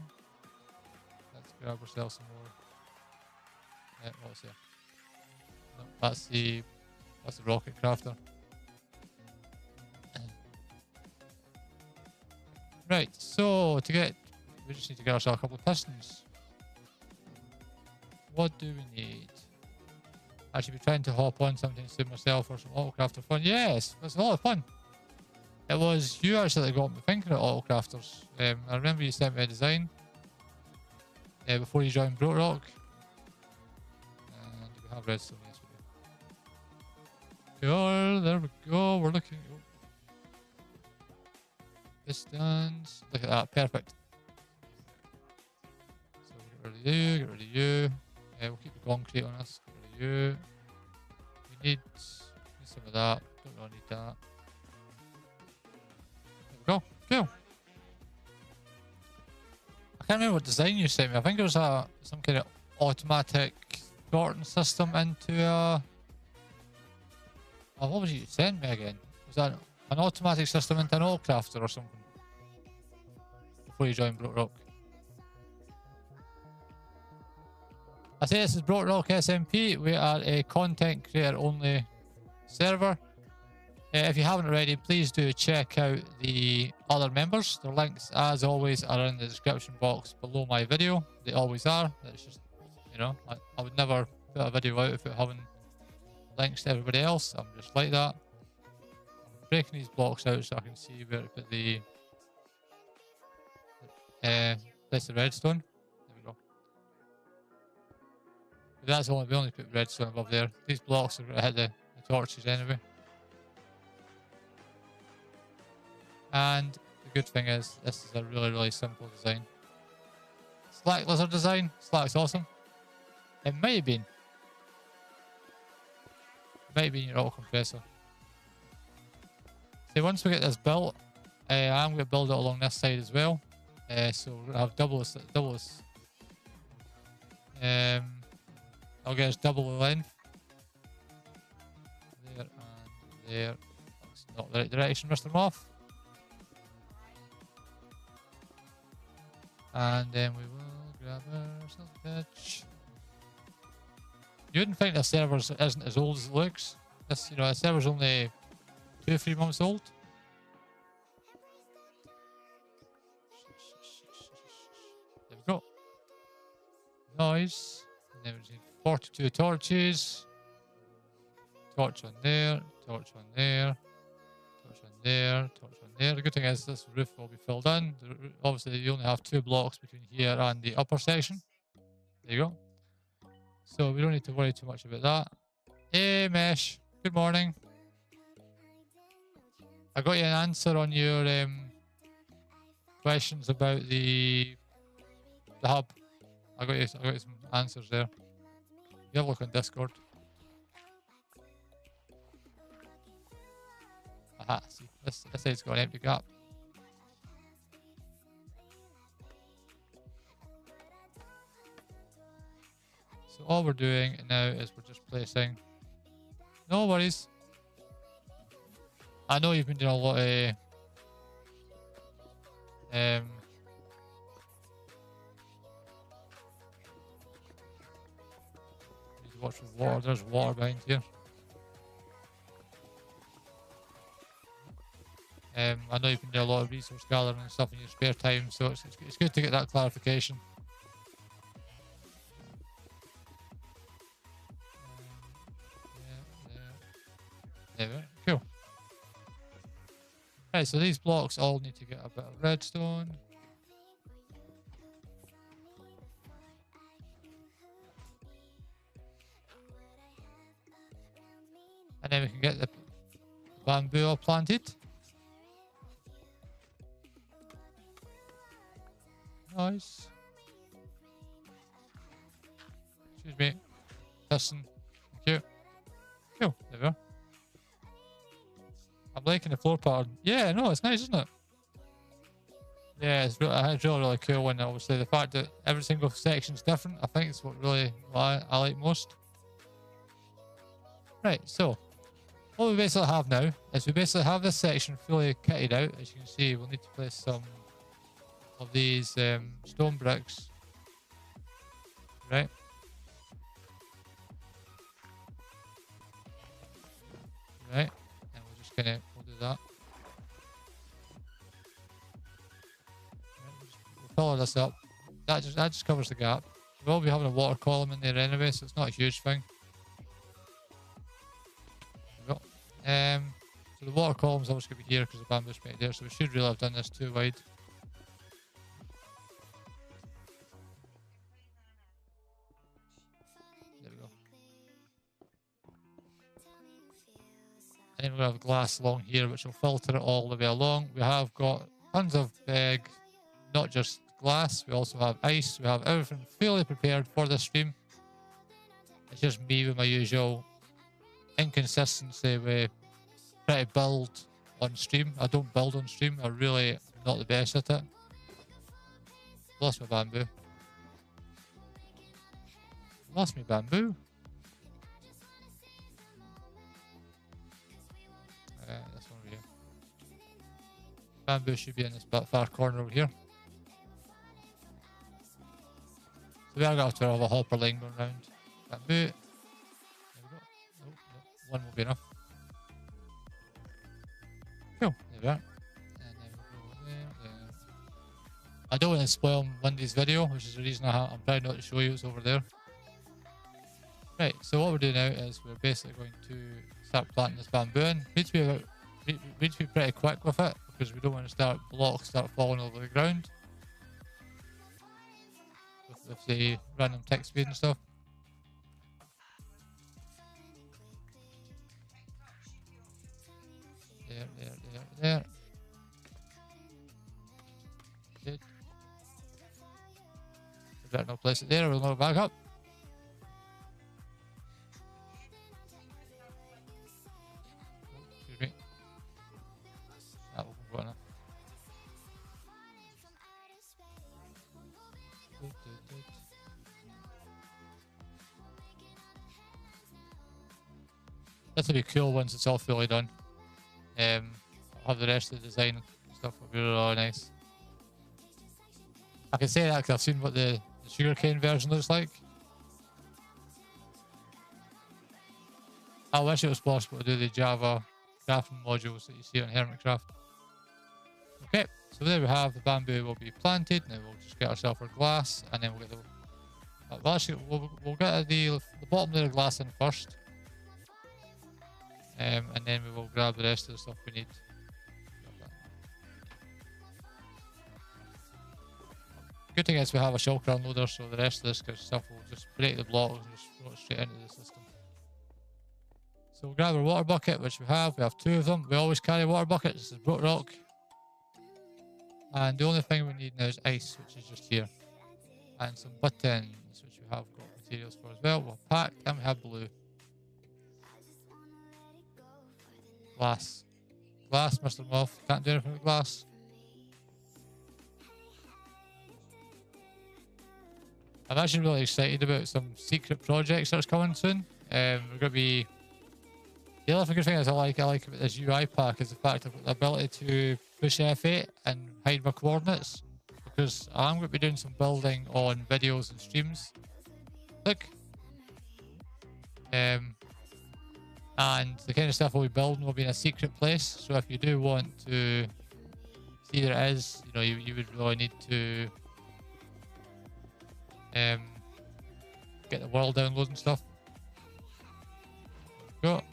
Let's grab ourselves some more. What's here? No, that's the rocket crafter. Right, so we just need to get ourselves a couple of pistons. What do we need? I should be trying to hop on something to suit myself for some autocrafter fun. Yes, it's a lot of fun. It was you actually that got me thinking of autocrafters. I remember you sent me a design before you joined Brokerock. And we have redstone, yes we do. Cool, there we go, we're looking. Pistons. Look at that, perfect. So we get rid of you, get rid of you. We'll keep the concrete on us, get rid of you. We need some of that, don't really need that. There we go, cool. I can't remember what design you sent me. I think it was some kind of automatic sorting system into a... Oh, what was it you sent me again? Was that an automatic system into an Autocrafting or something? Before you joined Brokerock. I say this is Brokerock SMP. We are a content creator only server. If you haven't already, please do check out the other members. Their links, as always, are in the description box below my video. They always are. It's just, you know, I would never put a video out without having links to everybody else. I'm just like that. I'm breaking these blocks out so I can see where to put the place the redstone. There we go. But that's only, we only put redstone above there. These blocks are going to hit the torches anyway. And the good thing is, this is a really, really simple design. Slack lizard design. Slack's awesome. It might have been. It might have been your auto compressor. So once we get this built, I'm going to build it along this side as well. So we're going to have double this. I'll get us double the length. There and there. That's not the right direction, Mr. Mof. And then we will grab ourselves a pitch. You wouldn't think the server isn't as old as it looks. This, you know, the server's only 2-3 months old. There we go. Nice. And then we need 42 torches. Torch on there, torch on there, torch on there, torch on there. The good thing is this roof will be filled in. Obviously, you only have 2 blocks between here and the upper section. There you go. So we don't need to worry too much about that. Hey, Mesh. Good morning. I got you an answer on your questions about the hub. I got you some answers there. You have a look on Discord. Aha, see, this side's got an empty gap. So all we're doing now is we're just placing. No worries. I know you've been doing a lot of need to watch for water. There's water behind here. I know you've been doing a lot of resource gathering and stuff in your spare time, so it's good to get that clarification. There we go. Cool. Right, so these blocks all need to get a bit of redstone. And then we can get the bamboo all planted. Nice. Excuse me. Listen. Thank you. Cool. There we go. I'm liking the floor pattern. Yeah, no, it's nice, isn't it? Yeah, it's really, really cool. And obviously the fact that every single section's different, I think it's what I like most. Right, so what we basically have now is we basically have this section fully kitted out. As you can see, we'll need to place some of these stone bricks, right? Right, and we'll do that. Right, we'll follow this up. That just covers the gap. We'll be having a water column in there anyway, so it's not a huge thing. There we go. So the water column's obviously going to be here because the bamboo's right there, so we should really have done this too wide. And then we're going to have glass along here, which will filter it all the way along. We have got tons of not just glass. We also have ice. We have everything fully prepared for this stream. It's just me with my usual inconsistency with trying to build on stream. I don't build on stream. I really am not the best at it. Lost my bamboo. Lost my bamboo. This one over here. Bamboo should be in this far corner over here. So we are going to have a hopper line going round. Bamboo. There we go. No, one will be enough. Cool. There we are. And then we'll go there. I don't want to spoil Monday's video, which is the reason I'm trying not to show you what's over there. Right, so what we're doing now is we're basically going to start planting this bamboo in. We need to be pretty quick with it because we don't want to blocks start falling over the ground with the random tick speed and stuff. There. Good. We better not place it there, we'll move it back up. Excuse me. That will go enough. This will be cool once it's all fully done. I'll have the rest of the design and stuff will be really nice. I can say that because I've seen what the sugarcane version looks like. I wish it was possible to do the Java crafting modules that you see on Hermitcraft. Okay, so there we have the bamboo will be planted. Now we'll just get ourselves our glass and then we'll get the... well, actually, we'll get the bottom layer of glass in first. And then we will grab the rest of the stuff we need. Good thing is we have a shulker unloader, so the rest of this stuff will just break the blocks and just throw it straight into the system. So we'll grab our water bucket, which we have two of them. We always carry water buckets. This is Brokerock. And the only thing we need now is ice, which is just here. And some buttons, which we have got materials for as well. We'll pack, and we have blue. Glass. Glass, Mr. Mof. Can't do anything with glass. I'm actually really excited about some secret projects that's coming soon. We're going to be... The other good thing is I like about this UI pack is the fact I've got the ability to push F8 and hide my coordinates. Because I'm going to be doing some building on videos and streams. Look. And the kind of stuff we'll be building will be in a secret place. So if you do want to see where it is, you know, you would really need to get the world download and stuff. There we go.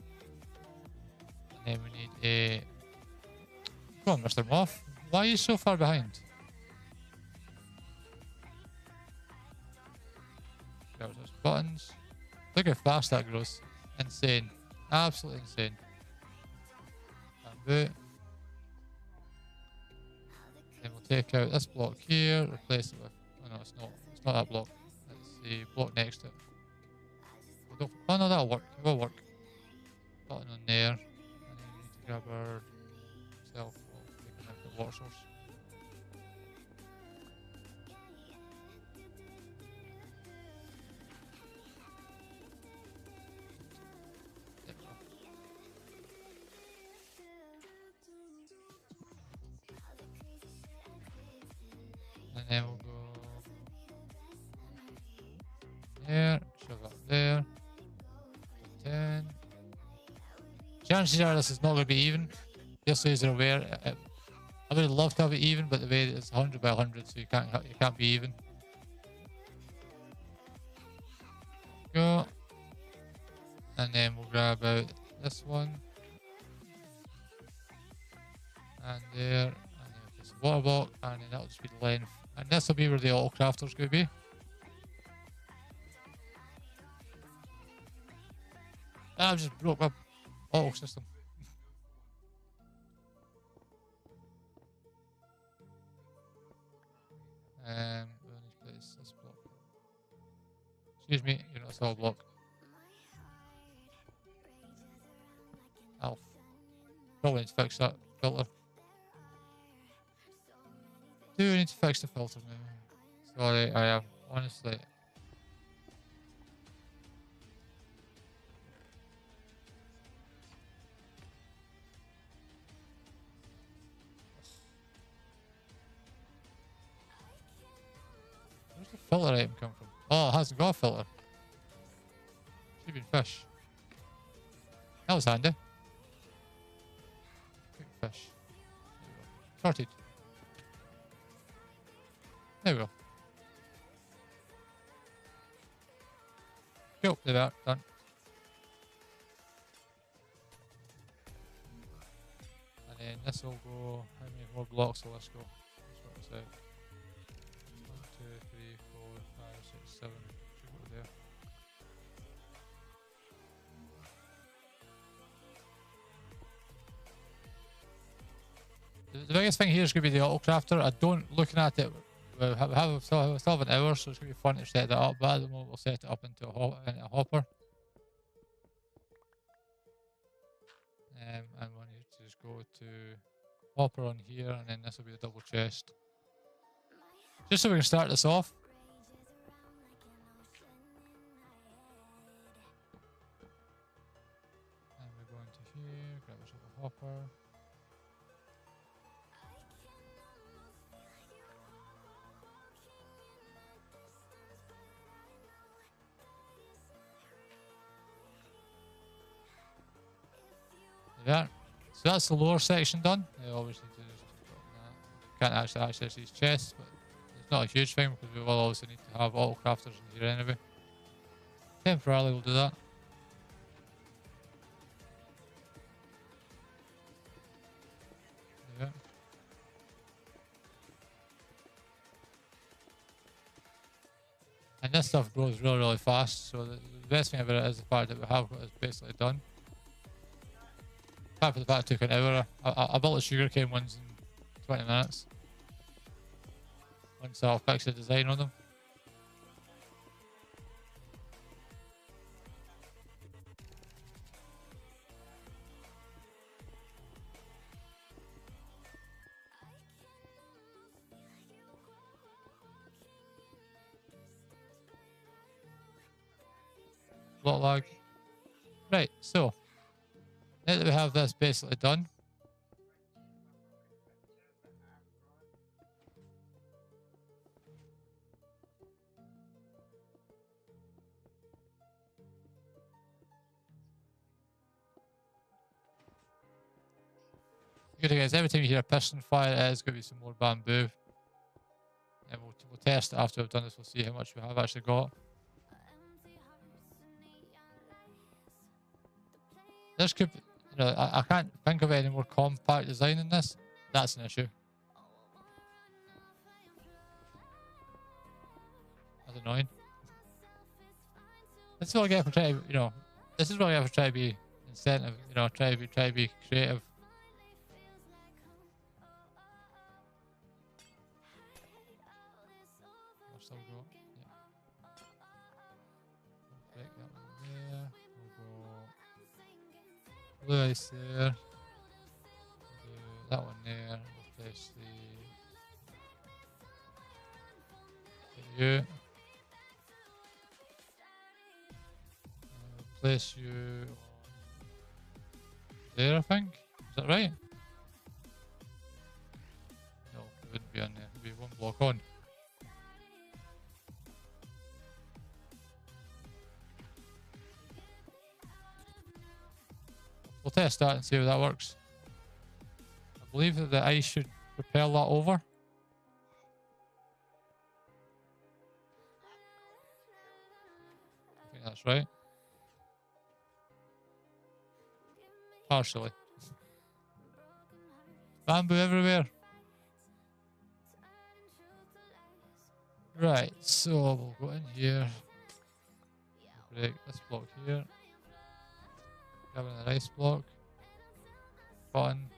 And then we need a... Come on, Mr. Mof. Why are you so far behind? There's those buttons. Look how fast that grows. Insane. Absolutely insane. Bamboo. Then we'll take out this block here, replace it with... Oh no, it's not. It's not that block. It's the block next to it. Oh no, that'll work. It will work. Button on there. And then we need to grab our self water source. And then we'll go there, shove that there. 10. Chances are this is not going to be even. Just so you're aware, I would love to have it even, but the way it's 100 by 100, so you can't be even. Go. And then we'll grab out this one. And there. And then this water block, and then that'll just be the length. And this will be where the Autocrafter's going to be. I've just broke my auto system. We need to place this block. Excuse me, you're not a solid block. I'll probably need to fix that filter. Do we need to fix the filter now? Sorry, I am honestly. Where's the filter item come from? Oh, it hasn't got a filter. Should be fish. That was handy. Quick fish. There we go. Sorted. There we go. Cool, there we are, done. And then this will go, how many more blocks will this go? Let's work this out. 1, 2, 3, 4, 5, 6, 7. Should go there. The biggest thing here is going to be the Autocrafter. I don't, looking at it, we still have an hour, so it's going to be fun to set that up. But at the moment, we'll set it up into a hopper. And we'll need to just go to hopper on here, and then this will be a double chest. Just so we can start this off. And we go into here, grab ourselves a hopper. Yeah, so that's the lower section done. You always need to just can't actually access these chests, but it's not a huge thing because we will also need to have auto crafters in here anyway. Temporarily we'll do that. Yeah. And this stuff grows really, really fast, so the best thing about it is the fact that we have got it basically done. Apart from the fact it took an hour, I built the sugarcane ones in 20 minutes. Once I'll fix the design on them. Lot lag. Right, so now that we have this basically done, good thing is every time you hear a piston fire, it is going to be some more bamboo. And we'll test it after we've done this, we'll see how much we have actually got. This could, you know, I can't think of any more compact design in this. That's an issue. That's annoying. This is what I get for trying to, you know, this is what I get for trying to be incentive, you know, try to be creative. I've still got, yeah. Break that one there. We'll go blue ice there. Do that one there. We'll place you. Place you there, I think. Is that right? No, it wouldn't be on there. It would be one block on. We'll test that and see how that works. I believe that the ice should repel that over. I think that's right. Partially. Bamboo everywhere. Right, so we'll go in here. Break this block here. Grab another ice block. Button.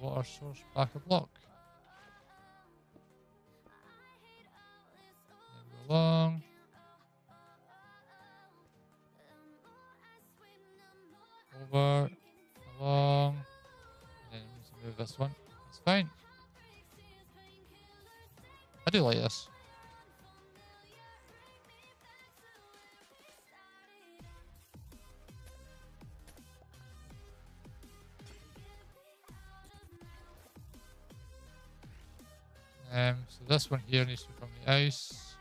water source back a block. Then go along. Over, along, and then we need to move this one. It's fine. I do like this. So this one here needs to become the ice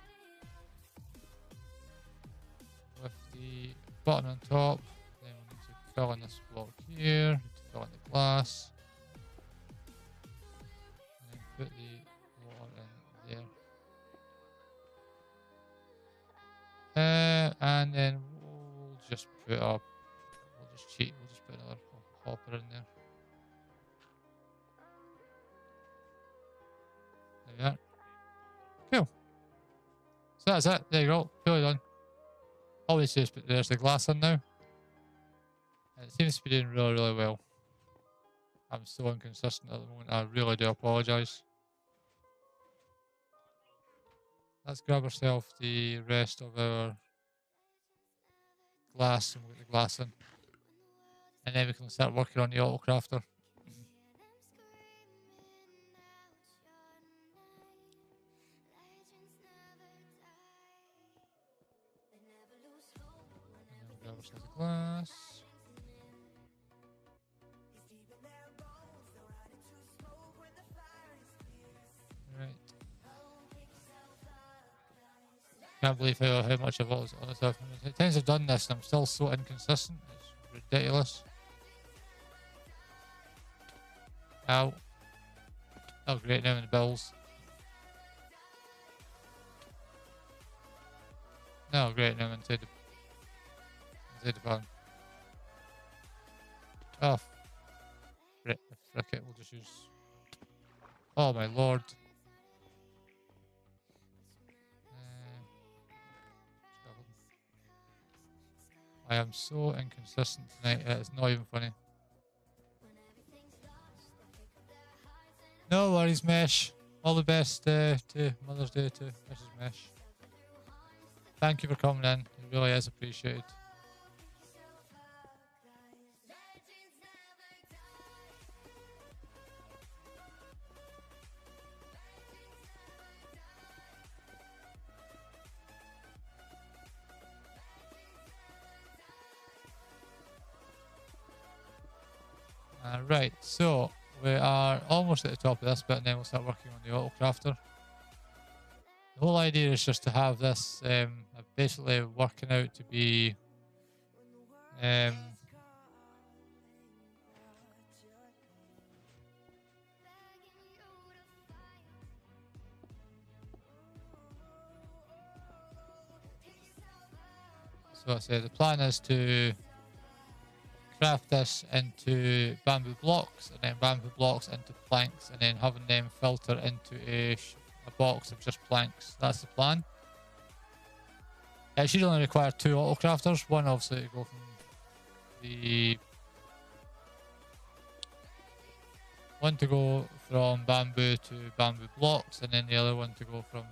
with the button on top. Then we need to fill in this block here, need to fill in the glass, and then put the water in there. And then we'll just put up, we'll just cheat, we'll just put another hopper in there. There we are. Cool. So that's it. There you go. Fully done. All we do is put there's the glass in now. And it seems to be doing really, really well. I'm so inconsistent at the moment. I really do apologise. Let's grab ourselves the rest of our glass and we'll get the glass in. And then we can start working on the Autocrafter. Grab ourselves the glass. Right. Can't believe how much I've always on stuff. How many times I've done this and I'm still so inconsistent. It's ridiculous. Ow. Oh great, now in the bills. No, great, now I'm inside the van. Oh, frick it, we'll just use... Oh my lord. I am so inconsistent tonight, it's not even funny. No worries, Mesh. All the best to Mother's Day to Mrs. Mesh. Thank you for coming in, it really is appreciated. Right, so we are almost at the top of this bit and then we'll start working on the Autocrafter. The whole idea is just to have this basically working out to be so I say the plan is to craft this into bamboo blocks and then bamboo blocks into planks and then having them filter into a box of just planks. That's the plan. It should only require 2 Autocrafters. One obviously to go from the... One to go from bamboo to bamboo blocks and then the other one to go from...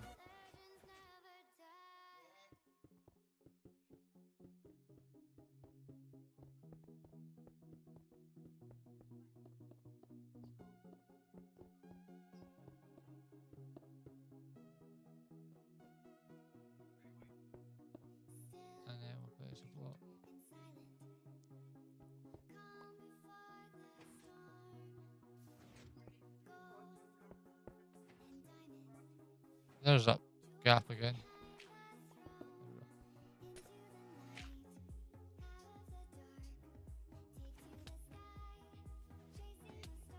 And then we'll place a block. There's that gap again.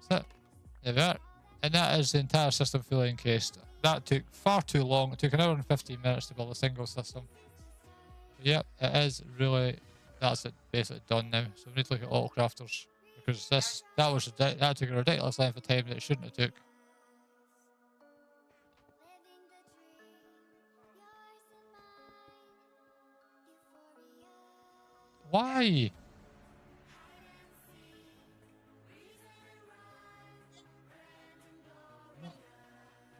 That's it. There we are. And that is the entire system fully encased. That took far too long. It took an hour and 15 minutes to build a single system. Yep, it is really, that's it basically done now. So we need to look at Autocrafters because that took a ridiculous length of time that it shouldn't have took. Why?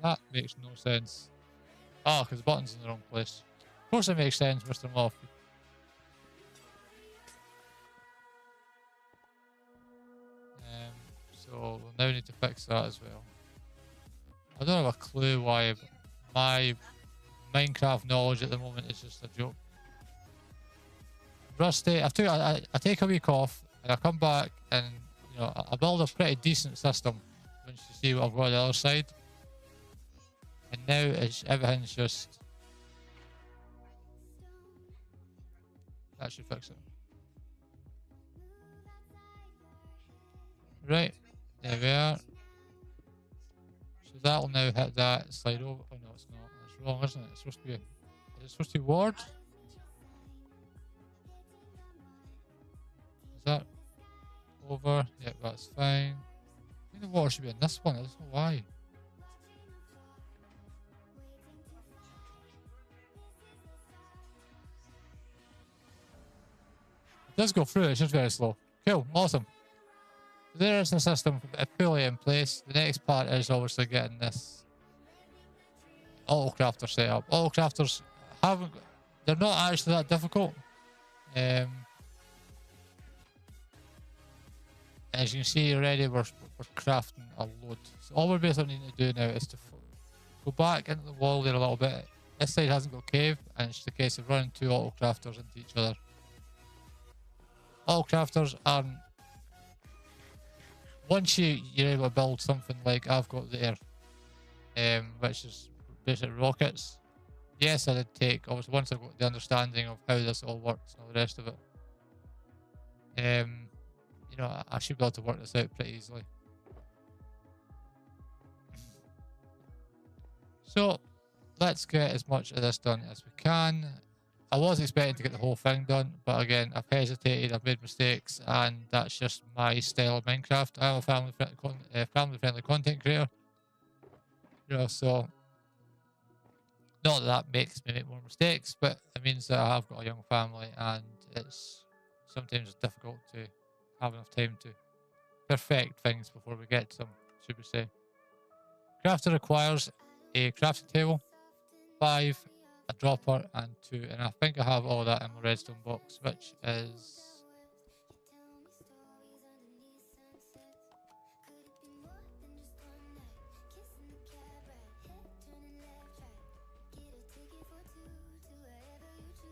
That makes no sense. Oh, because the button's in the wrong place. Of course it makes sense, Mr. Mof. So we'll now need to fix that as well. I don't have a clue why, but my Minecraft knowledge at the moment is just a joke. Rusty, I take a week off and I come back and you know I build a pretty decent system once you see what I've got on the other side. And now everything's just that should fix it. Right, there we are. So that'll now hit that slide over. Oh no, it's not. That's wrong, isn't it? It's supposed to be. Is it supposed to be ward? Is that over? Yep, that's fine. I think the water should be in this one. I don't know why. It does go through. It's just very slow. Cool, awesome. There is the system fully in place. The next part is obviously getting this Autocrafter set up. Autocrafters they're not actually that difficult. As you can see already, we're crafting a load. So all we're basically needing to do now is to go back into the wall there a little bit. This side hasn't got cave, and it's just a case of running two Autocrafters into each other. Autocrafters aren't. Once you're able to build something like I've got there, which is basically rockets. Yes, I did take, obviously once I got the understanding of how this all works and all the rest of it, you know, I should be able to work this out pretty easily. So let's get as much of this done as we can. I was expecting to get the whole thing done, but again, I've hesitated, I've made mistakes, and that's just my style of Minecraft. I'm a family-friendly content creator, you know, so not that makes me make more mistakes, but it means that I have got a young family, and it's sometimes difficult to have enough time to perfect things before we get to them, should we say. Crafter requires a crafting table, 5. A dropper, and 2, and I think I have all that in my redstone box, which is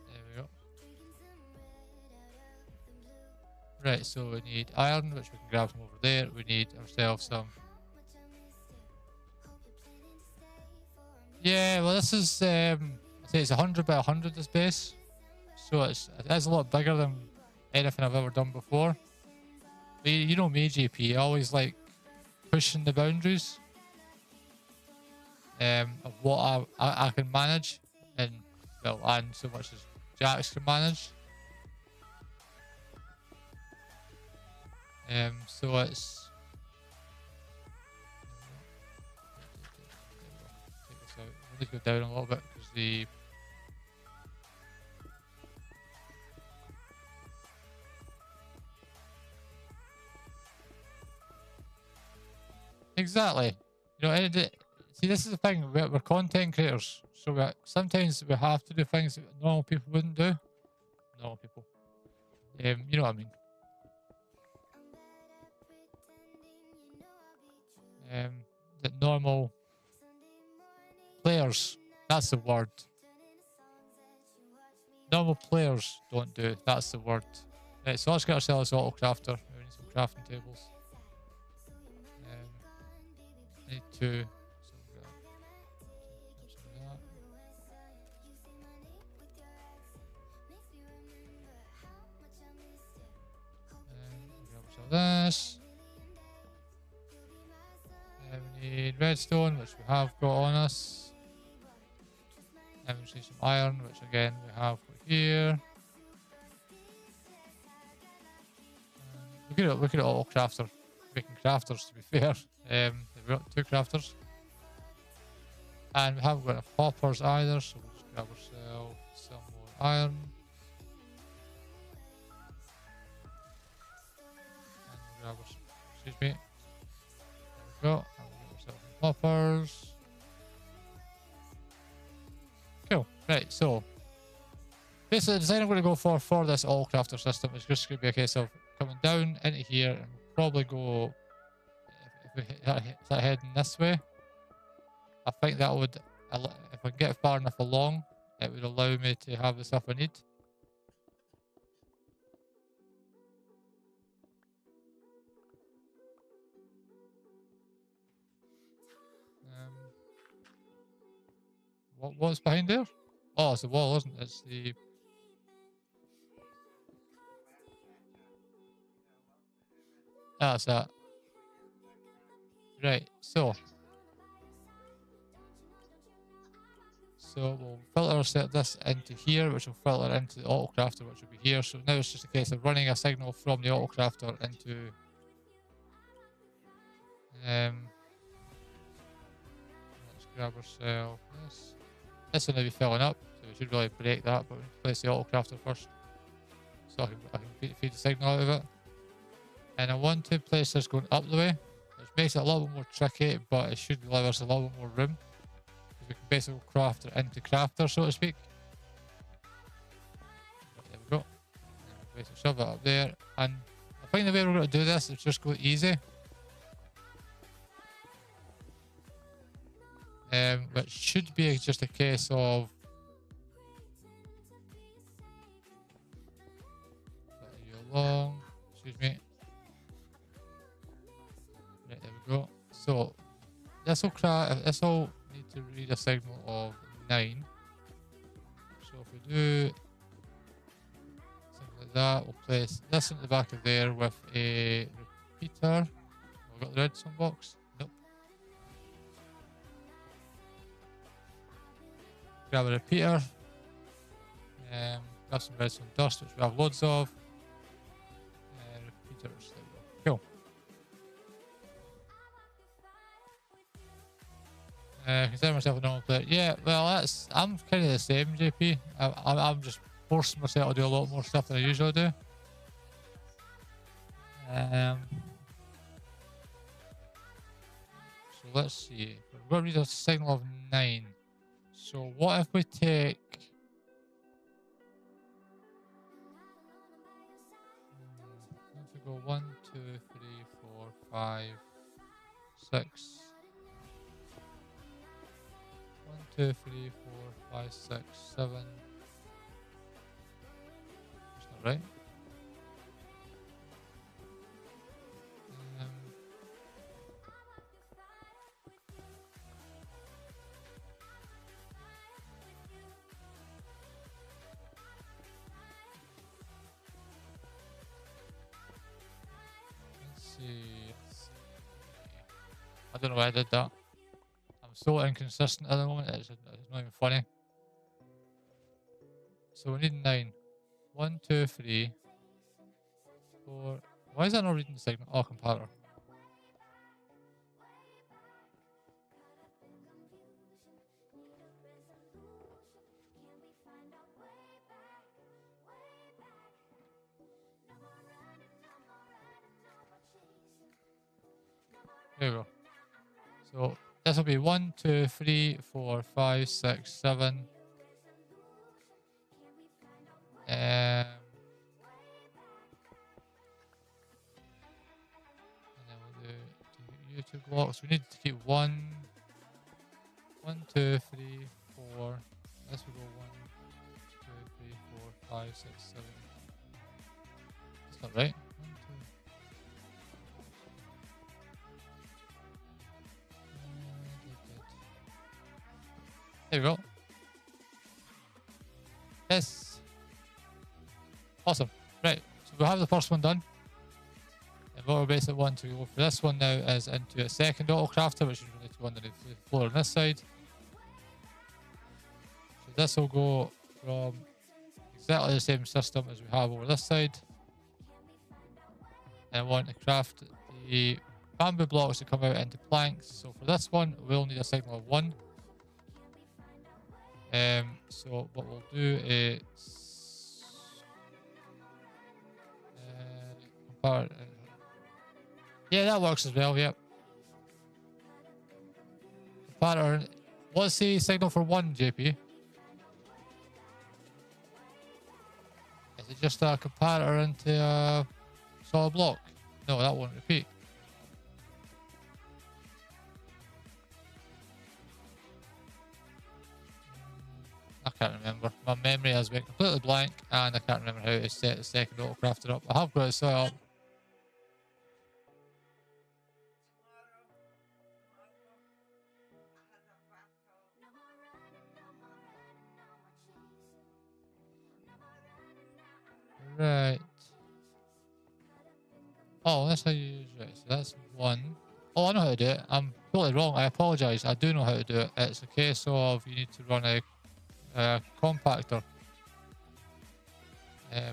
there we go. Right, so we need iron, which we can grab from over there. We need ourselves some. Yeah, well, this is I say it's 100 by 100 this base, so it is a lot bigger than anything I've ever done before. But you know me, JP, I always like pushing the boundaries of what I can manage, and well, and so much as Jax can manage. So it's take this out. I need to go down a little bit because the exactly. You know, see, this is the thing. We're content creators, so sometimes we have to do things that normal people wouldn't do. Normal people, you know what I mean. That normal players, that's the word. Normal players don't do. That's the word. Right, so let's get ourselves an Autocrafter. We need some crafting tables. I need 2. So we'll grab some of that. We'll grab ourselves this. We need redstone, which we have got on us. And we need some iron, which again we have got here. Look at all crafter, making crafters to be fair. We've got 2 crafters. And we haven't got enough hoppers either, so we'll just grab ourselves some more iron. And we'll grab excuse me. There we go. And we'll get ourselves some hoppers. Right, so basically the design I'm going to go for this Autocrafter system is just going to be a case of coming down into here and probably go, if we start heading this way, I think that would, if I get far enough along, it would allow me to have the stuff I need. What's behind there? Oh, it's the wall, isn't it? It's the... That's that. Right, so we'll filter set this into here, which will filter into the Autocrafter, which will be here. So now it's just a case of running a signal from the Autocrafter into let's grab ourselves this. This will now be filling up, so we should really break that, but we need to place the Autocrafter first. So I can feed the signal out of it. And I want to place this going up the way, which makes it a little bit more tricky, but it should allow us a little bit more room. We can basically craft it into crafter, so to speak. There we go. Basically shove it up there. And I think the way we're going to do this is just go easy. Which should be just a case of you along. Excuse me. Right, there we go. So this will need to read a signal of 9. So if we do something like that, we'll place this in the back of there with a repeater. We've got the redstone box. Nope. Grab a repeater. Grab some redstone dust, which we have loads of. Repeaters. There we go. Cool. Consider myself a normal player. Yeah, well, I'm kind of the same, JP. I'm just forcing myself to do a lot more stuff than I usually do. So let's see. We're going to read a signal of 9. So what if we take... If we go 1, 2, 3, 4, 5, 6. 1, 2, 3, 4, 5, 6, 7. That's not right. Let's see. I don't know why I did that. I'm so inconsistent at the moment, it's not even funny. So we need 9. 1, 2, 3, 4. Why is that not reading the signal? Oh, comparator. There we go. So this will be 1, 2, 3, 4, 5, 6, 7. And then we'll do YouTube blocks. We need to keep 1, 2, 3, 4. This will go 1, 2, 3, 4, 5, 6, 7. That's not right. 1, 2. There we go. Yes. Awesome. Right. So we'll have the first one done. And what we're basically wanting to go for this one now is into a second Autocrafter, which is really to underneath the floor on this side. So this will go from exactly the same system as we have over this side. And I want to craft the bamboo blocks to come out into planks. So for this one, we'll need a signal of 1. So what we'll do is yeah, that works as well. Yep. Pattern. What's the signal for 1, JP? Is it just a comparator into a solid block? No, that won't repeat. I can't remember. My memory has been completely blank and I can't remember how to set the second Autocrafter up. I have got it set up. Right. Oh, that's how you use it. So that's one. Oh, I know how to do it. I'm totally wrong. I apologise. I do know how to do it. It's a case of you need to run a compactor,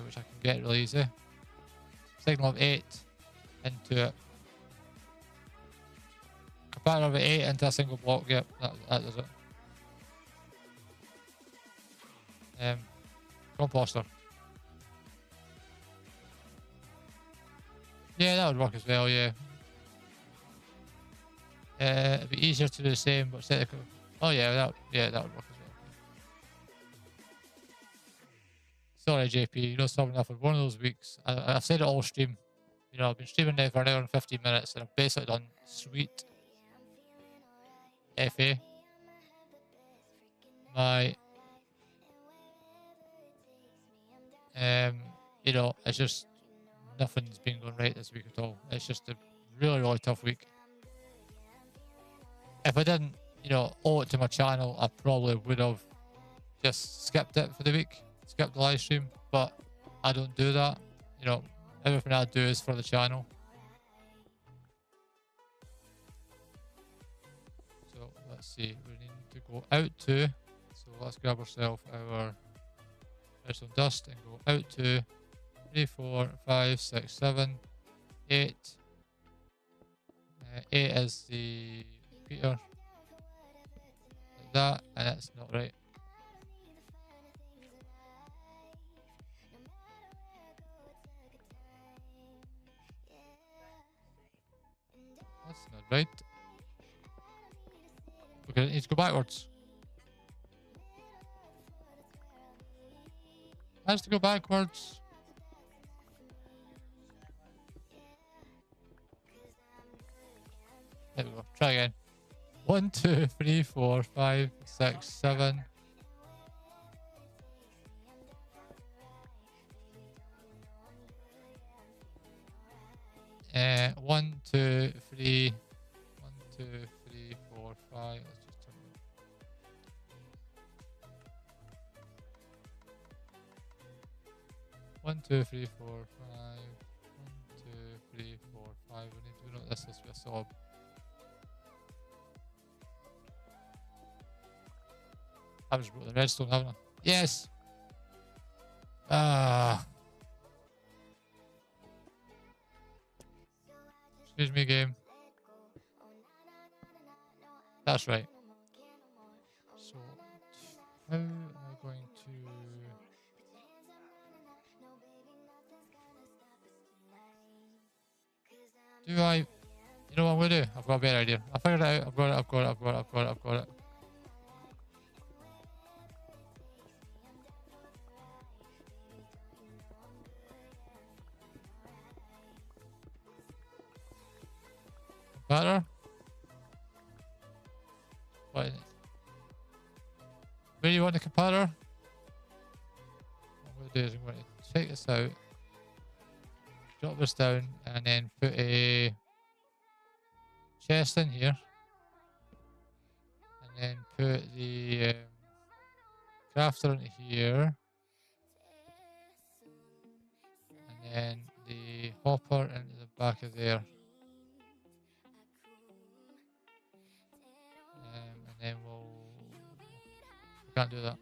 which I can get really easy. Signal of 8 into it. Compactor of 8 into a single block. Yep, that does it. Composter. Yeah, that would work as well, yeah. It'd be easier to do the same, but set the... Oh yeah, that would work as well. Sorry, JP, you know something after one of those weeks. I've said it all stream. You know, I've been streaming now for an hour and 15 minutes, and I've basically done sweet FA. My... you know, it's just... Nothing's been going right this week at all. It's just a really, really tough week. If I didn't, you know, owe it to my channel, I probably would have just skipped it for the week, skipped the live stream, but I don't do that. You know, everything I do is for the channel. So let's see, we need to go out to, so let's grab ourselves our redstone dust and go out to 3, 4, 5, 6, 7, 8. 8 is the repeater. Like that, and it's not right. That's not right. Okay, it needs to go backwards. It has to go backwards. There we go. Try again. 1, 2, 3, 4, 5, 6, 7. 1, 2, 3. 1, 2, 3, 4, 5. Let's just turn it. 1, 2, 3, 4, 5. 1, 2, 3, 4, 5. We need to know this is a solid. I just brought the redstone, haven't I? Yes! Excuse me, game. That's right. So, how am I going to... Do I... You know what I'm going to do? I've got a better idea. I figured it out. I've got it. Comparator? What? Where do you want the comparator? What I'm going to do is I'm going to take this out, drop this down, and then put a chest in here, and then put the crafter into here, and then the hopper into the back of there. And then we can't do that.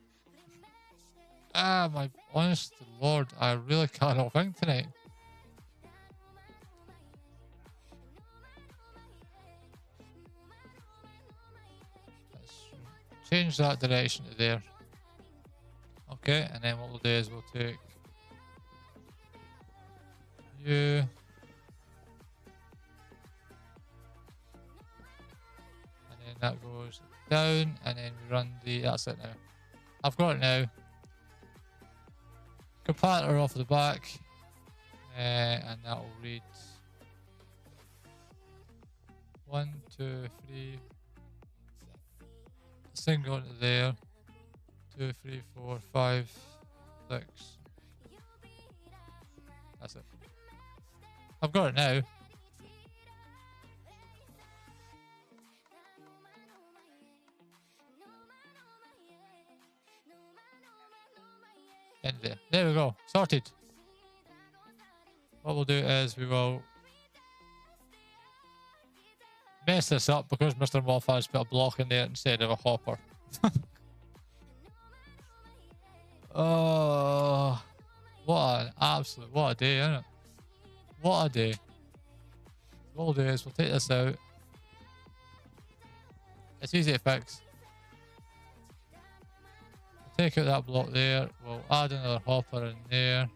My honest lord, I really cannot think tonight. Let's change that direction to there. Okay, and then what we'll do is we'll take you. That goes down, and then we run the... That's it now. I've got it now. comparator off the back, and that will read 1, 2, 3, single into there, 2, 3, 4, 5, 6. That's it. I've got it now. In there. There we go. Sorted. What we'll do is we will mess this up because Mr. Mof has put a block in there instead of a hopper. Oh, what a day, isn't it? What a day. What we'll do is we'll take this out. It's easy to fix. We'll take out that block there. We'll add another hopper in there.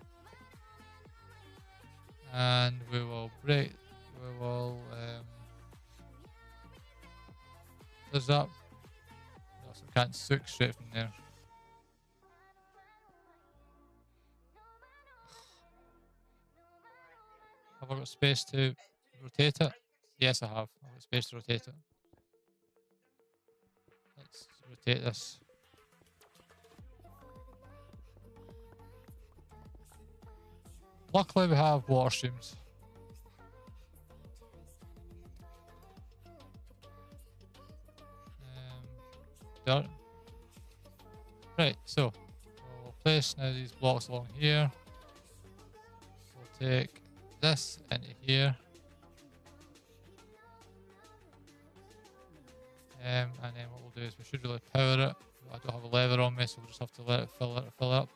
And we will does that? No, so we can't sook straight from there. Have I got space to rotate it? Yes, I have. I've got space to rotate it. Let's rotate this. Luckily, we have water streams. Done. Right, so we'll place now these blocks along here. We'll take this into here. And then what we'll do is we should really power it. I don't have a lever on me, so we'll just have to let it fill up.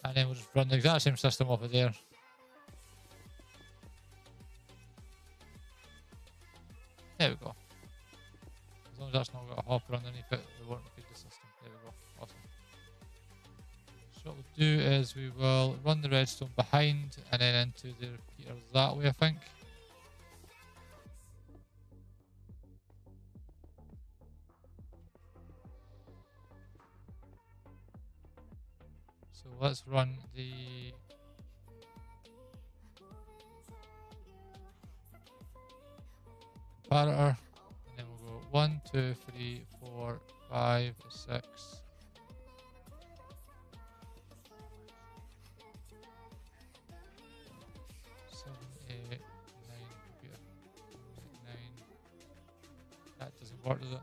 And then we'll just run the exact same system off of there. There we go. As long as that's not got a hopper underneath it, we won't repeat the system. There we go. Awesome. So what we'll do is we will run the redstone behind and then into the repeater that way, I think. So let's run the comparator, and then we'll go 1, 2, 3, 4, 5, 6. 7, 8, 9, computer. 9. That doesn't work, does it?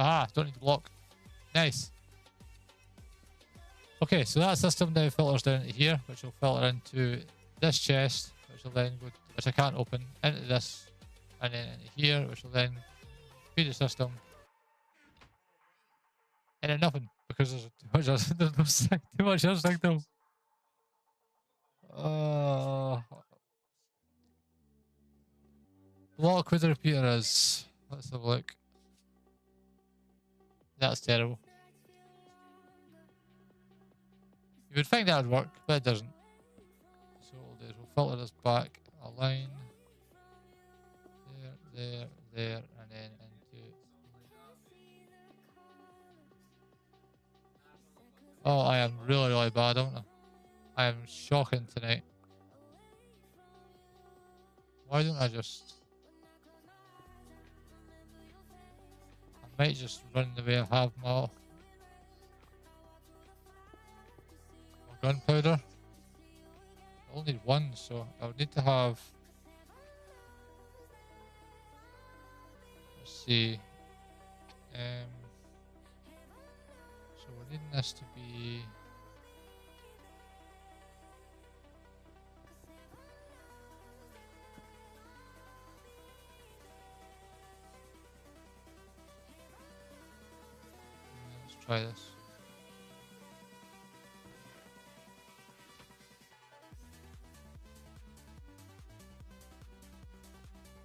Ah, don't need the block. Nice. Okay, so that system now filters down to here, which will filter into this chest, which will then go, which I can't open, into this, and then into here, which will then feed the system. And then nothing, because there's too much signal. Block with the repeater is. Let's have a look. That's terrible. You would think that would work, but it doesn't. So what we'll do is we'll filter this back, align, there, and then into. Oh, I am really bad, aren't I? I am shocking tonight. Why don't I just... I might just run the way I have my gunpowder. I only need one, so I would need to have... Let's see. So we're needing this to be... Let's try this.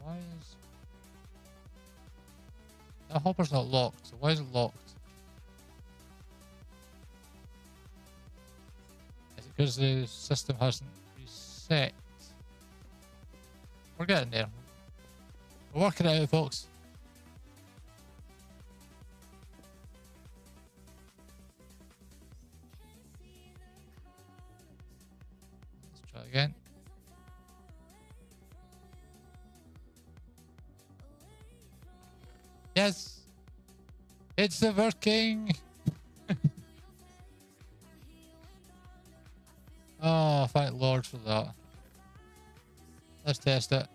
Why is... That hopper's not locked, so why is it locked? because the system hasn't reset. We're getting there. We're working it out, folks. Let's try again. Yes, it's working. Oh, thank Lord for that. Let's test it.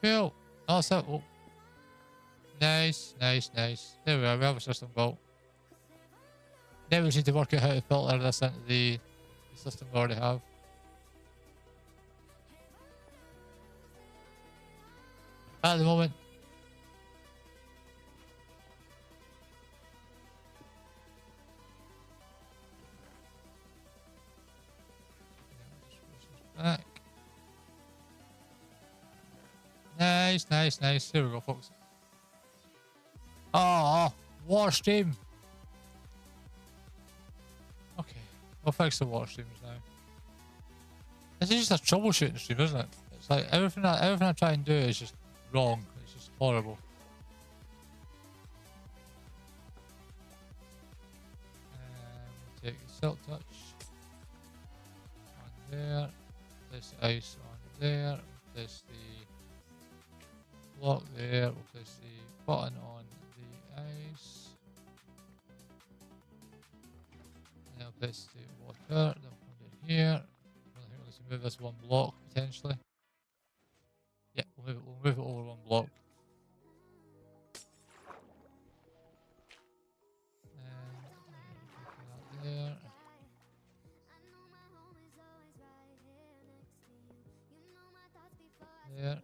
Cool. That's it. Oh. Nice, nice, nice. There we are. We have a system built. Now we just need to work out how to filter this into the system we already have. At the moment, back. Nice, nice, nice. Here we go, folks. Oh, water stream. Okay, we'll fix the water streams now. This is just a troubleshooting stream, isn't it? It's like everything I try and do is just wrong. It's just horrible. We'll take the silk touch on there. Place the ice on there. We'll place the block there. We'll place the button on the ice. And then we'll place the water. Then we'll come down here. I think we'll just move this one block potentially. Yeah, we'll move it over one block. And there. There.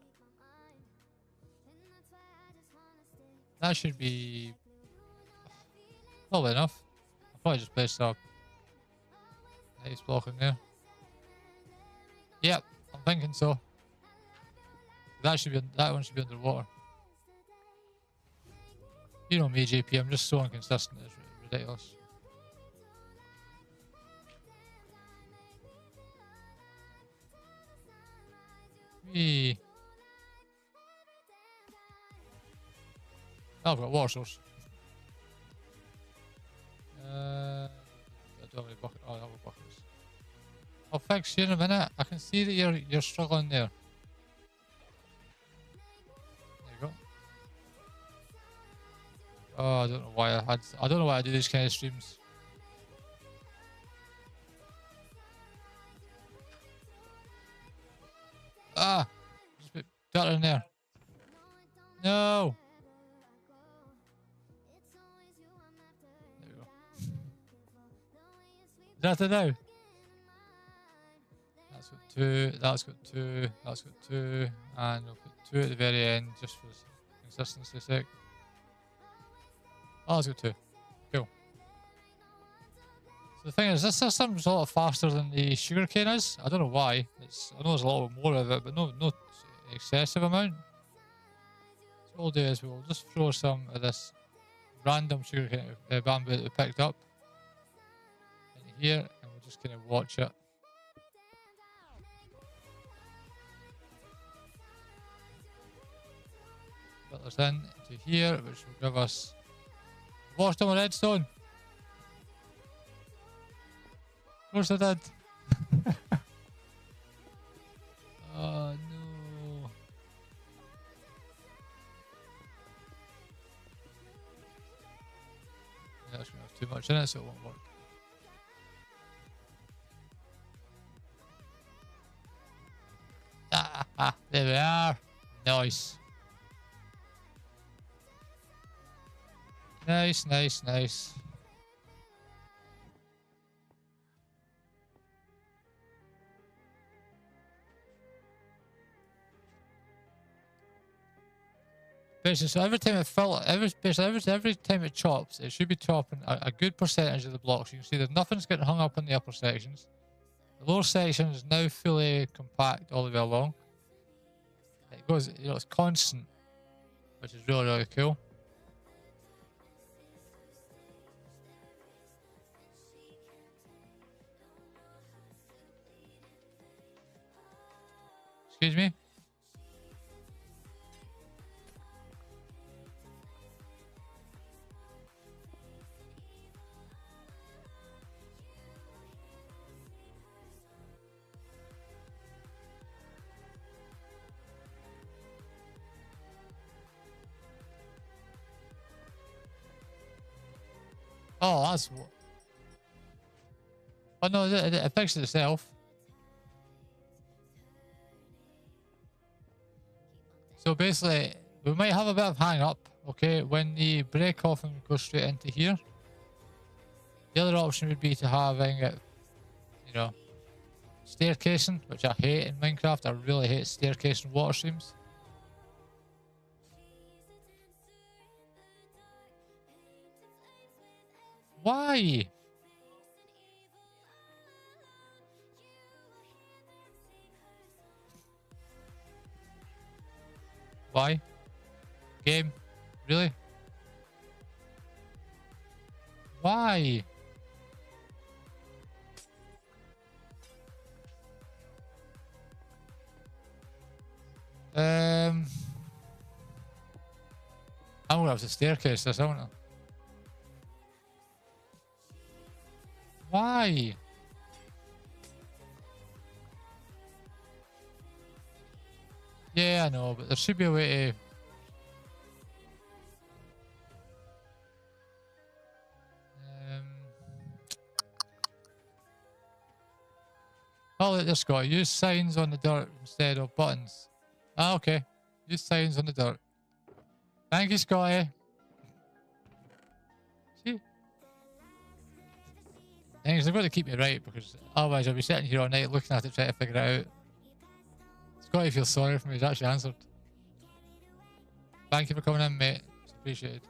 That should be probably enough. I'll probably just place a nice block in there. Yep, I'm thinking so. That one should be underwater. You know me, JP. I'm just so inconsistent. It's ridiculous. Wee. Oh, I've got a water source. I don't have any bucket. Oh, I have a buckets. I'll fix you in a minute. I can see that you're struggling there. There you go. Oh, I don't know why I don't know why I do these kind of streams. Ah, just put that in there. No. There we go. Is that it now? That's got two. That's got two. That's got two, and we'll put two at the very end just for consistency's sake. Oh, that's got two. Cool. So the thing is, this system's a lot faster than the sugarcane is. I don't know why. I know there's a lot more of it, but no excessive amount. So what we'll do is we'll just throw some of this random sugarcane bamboo that we picked up in here, and we'll just kind of watch it. Put this in into here, which will give us lost on redstone. Of course I did. Oh no. Yeah, that's gonna have too much in it, so it won't work. Ah, there we are. Nice. Nice, nice, nice. Basically, so every time every time it chops, it should be chopping a good percentage of the blocks. You can see that nothing's getting hung up in the upper sections. The lower section is now fully compact all the way along. Like it goes, you know, it's constant, which is really, really cool. Excuse me? Oh, that's what. Oh no, it fixed itself. So basically, we might have a bit of hang up, okay, when the break off and goes straight into here. The other option would be to having it, you know, staircasing, which I hate in Minecraft. I really hate staircasing water streams. Why? Why? Game? Really? Why? I'm gonna have to staircase this, aren't I? Why? Yeah, I know, but there should be a way to... Oh, look, there's got use signs on the dirt instead of buttons. Ah, okay. Use signs on the dirt. Thank you, Scotty. See? Things I've got to keep me right because otherwise I'll be sitting here all night looking at it trying to figure it out. Scotty feels sorry for me, he's actually answered. Thank you for coming in, mate. It's appreciated.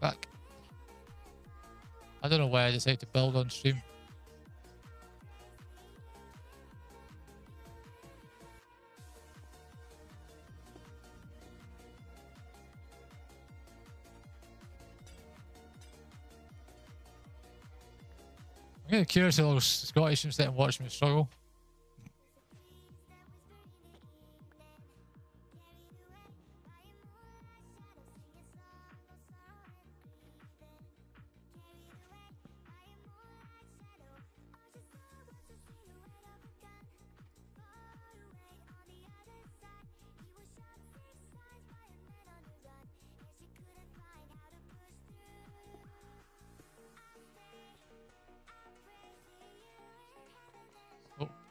Back. I don't know why I decided to build on stream. I'm getting curious how those Scottish sit and watch me struggle.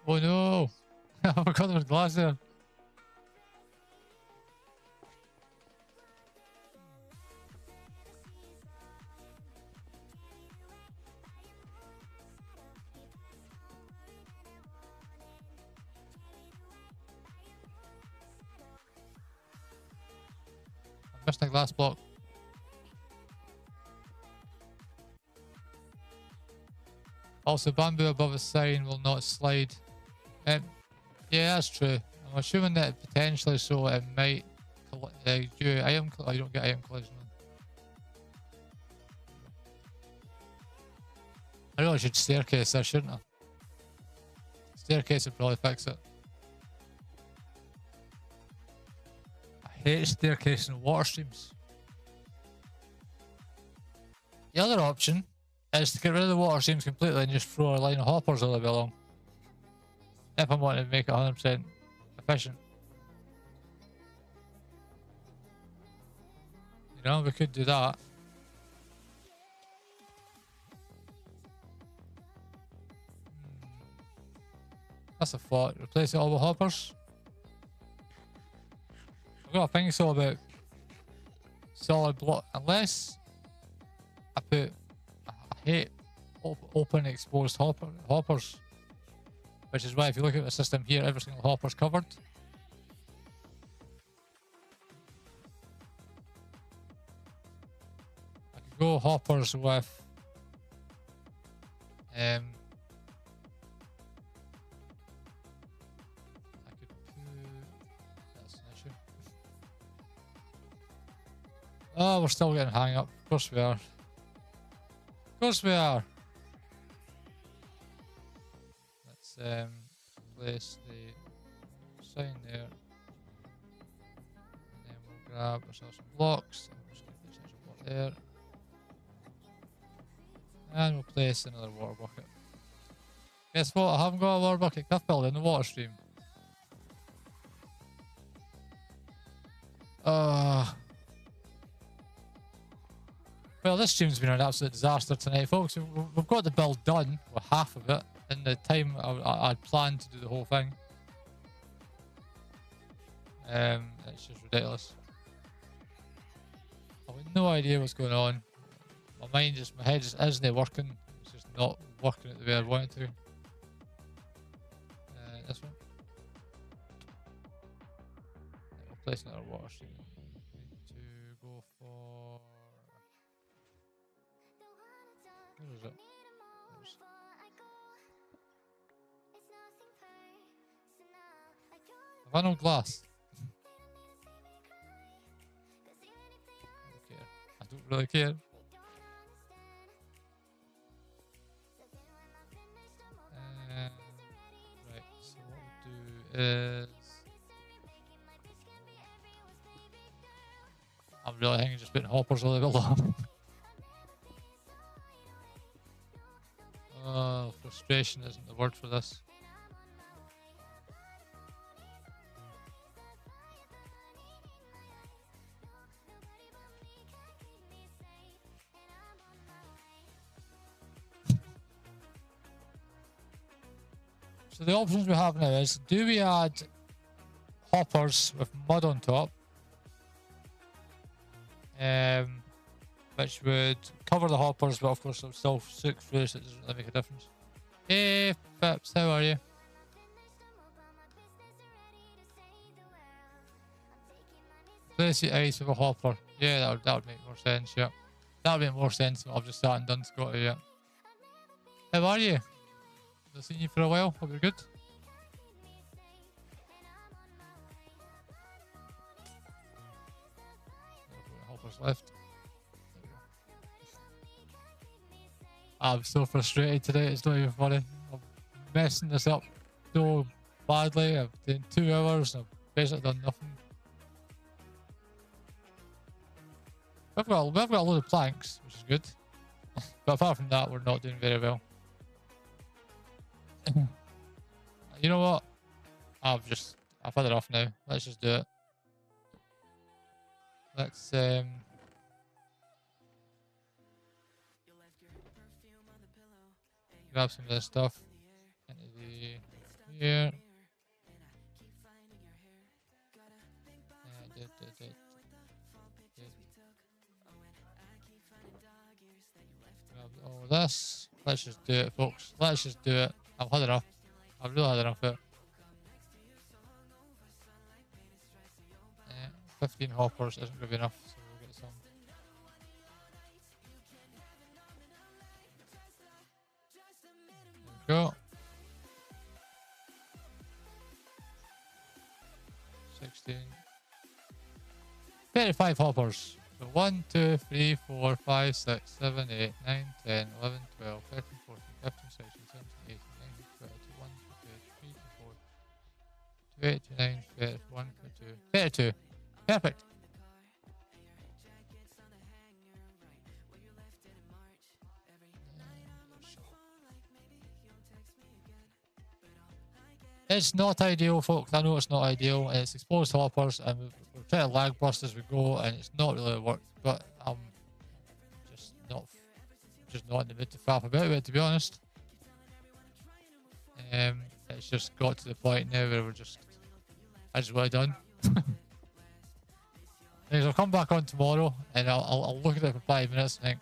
Oh no! I forgot there was glass there. I missed a glass block. Also, bamboo above a sign will not slide. Yeah, that's true. I'm assuming that potentially so it might do item. Oh, you don't get item collision. I really should staircase this, shouldn't I? Staircase would probably fix it. I hate staircasing water streams. The other option is to get rid of the water streams completely and just throw a line of hoppers all the way along. If I'm wanting to make it 100% efficient. You know, we could do that. That's a thought. Replace it all with hoppers. I've got a thing so about solid block. Unless I put, I hate open exposed hoppers. Which is why if you look at the system here, every single hopper's covered. I could go hoppers with I could put, that's an issue. Oh, we're still getting hang up. Of course we are. Of course we are. Let's place the sign there. And then we'll grab ourselves some blocks. I'm just going to place a block there. And we'll place another water bucket. Guess what? I haven't got a water bucket cliff build in the water stream. Well, this stream's been an absolute disaster tonight, folks. We've got the build done, with half of it, in the time I'd planned to do the whole thing. It's just ridiculous. I've got no idea what's going on. My head just isn't working. It's just not working the way I want it to. This one. We'll place another water stream. Need to go for. Where is it? Have I no glass? I don't really care. Right, so what we'll do is I'm really thinking just putting hoppers all over long. Oh, frustration isn't the word for this. So the options we have now is, do we add hoppers with mud on top, which would cover the hoppers, but of course it'll still soak through, so it doesn't really make a difference. Hey Pips, how are you? Place the ice with a hopper. Yeah, that would make more sense, yeah. That would make more sense than what I've just sat and done, Scotty, yeah. How are you? I've seen you for a while. Hope you're good. Hoppers left. I'm so frustrated today. It's not even funny. I'm messing this up so badly. I've done 2 hours and I've basically done nothing. We've got a load of planks, which is good. But apart from that, we're not doing very well. You know what? I've had enough now. Let's just do it. Let's grab some of this stuff into the here. Grab all this. Let's just do it, folks. Let's just do it. I've had enough. I've really had enough of it. 15 hoppers isn't going to be enough, so we'll get some. There we go. 16. 35 hoppers. So 1, 2, 3, 4, 5, 6, 7, 8, 9, 10, 11, 12, 13, 14, 15, 16, 17, 18, 19, 20, 21, 22, 23, 24, 28, 29, 30, 1, 32, 32. Perfect. It's not ideal, folks. I know it's not ideal. It's exposed hoppers, and we're trying to lag burst as we go, and it's not really worked. But I'm just not in the mood to faff about it, to be honest. It's it's just got to the point now where I just want it done. I'll come back on tomorrow and I'll look at it for 5 minutes and think,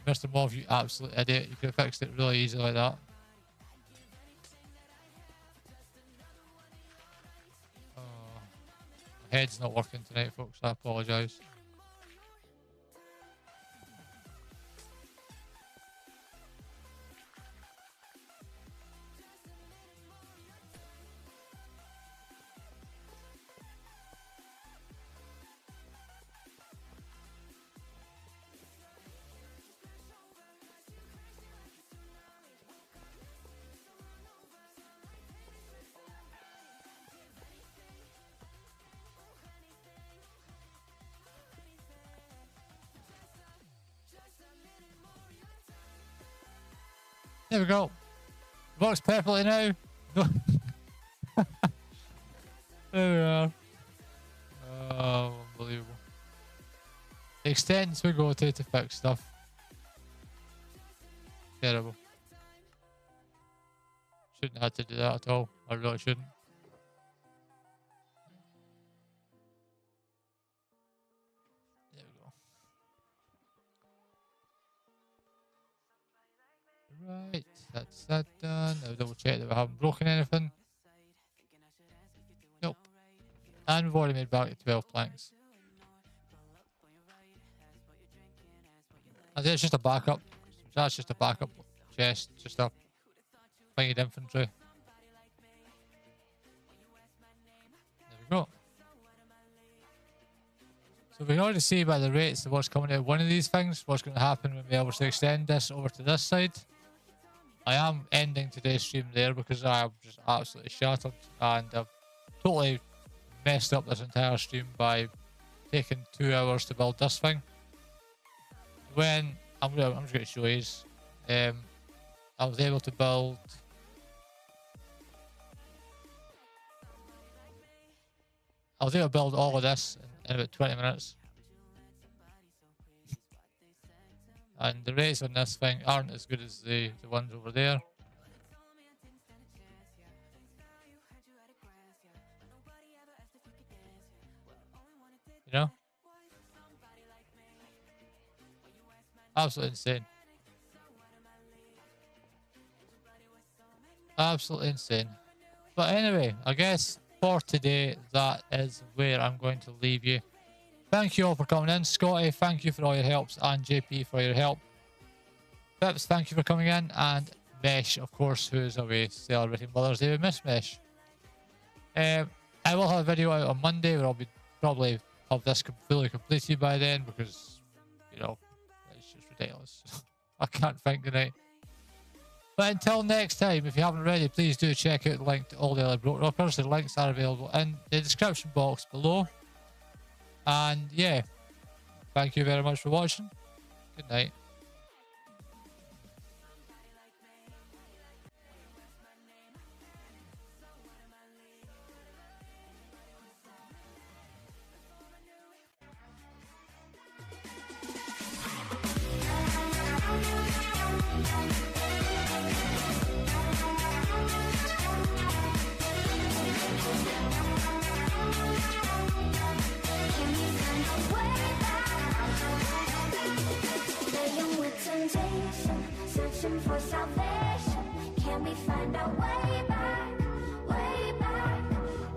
Mr. Mof, you absolute idiot, you could have fixed it really easy like that. Oh, my head's not working tonight, folks, I apologise. There we go. Works perfectly now. There we are. Oh, unbelievable. The extents we go to fix stuff. Terrible. Shouldn't have had to do that at all. I really shouldn't. There we go. Right, that's that done. Now double check that we haven't broken anything. Nope. And we've already made back to 12 planks. I think it's just a backup. That's just a backup chest, just a winged infantry. There we go. So we can already see by the rates of what's coming out of one of these things, what's going to happen when we able to extend this over to this side. I am ending today's stream there because I'm just absolutely shattered and I've totally messed up this entire stream by taking 2 hours to build this thing. When I'm just going to show you, I was able to build all of this in about 20 minutes. And the rates on this thing aren't as good as the ones over there. You know? Absolutely insane. Absolutely insane. But anyway, I guess for today, that is where I'm going to leave you. Thank you all for coming in. Scotty, thank you for all your helps, and JP for your help. Pips, thank you for coming in, and Mesh, of course, who is away celebrating Mother's Day with Miss Mesh. I will have a video out on Monday where I'll be probably have this fully completed by then because, you know, it's just ridiculous. I can't think tonight. But until next time, if you haven't already, please do check out the link to all the other BrokeRockers. The links are available in the description box below. And yeah, thank you very much for watching. Good night. Searching for salvation, can we find our way back, way back?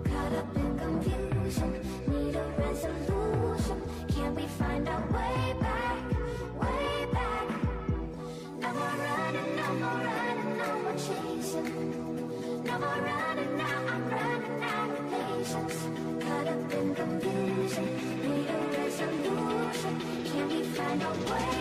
Caught up in confusion, need a resolution, can we find our way back, way back? No more running, no more running, no more chasing. No more running now, I'm running out of patience. Caught up in confusion, need a resolution, can we find our way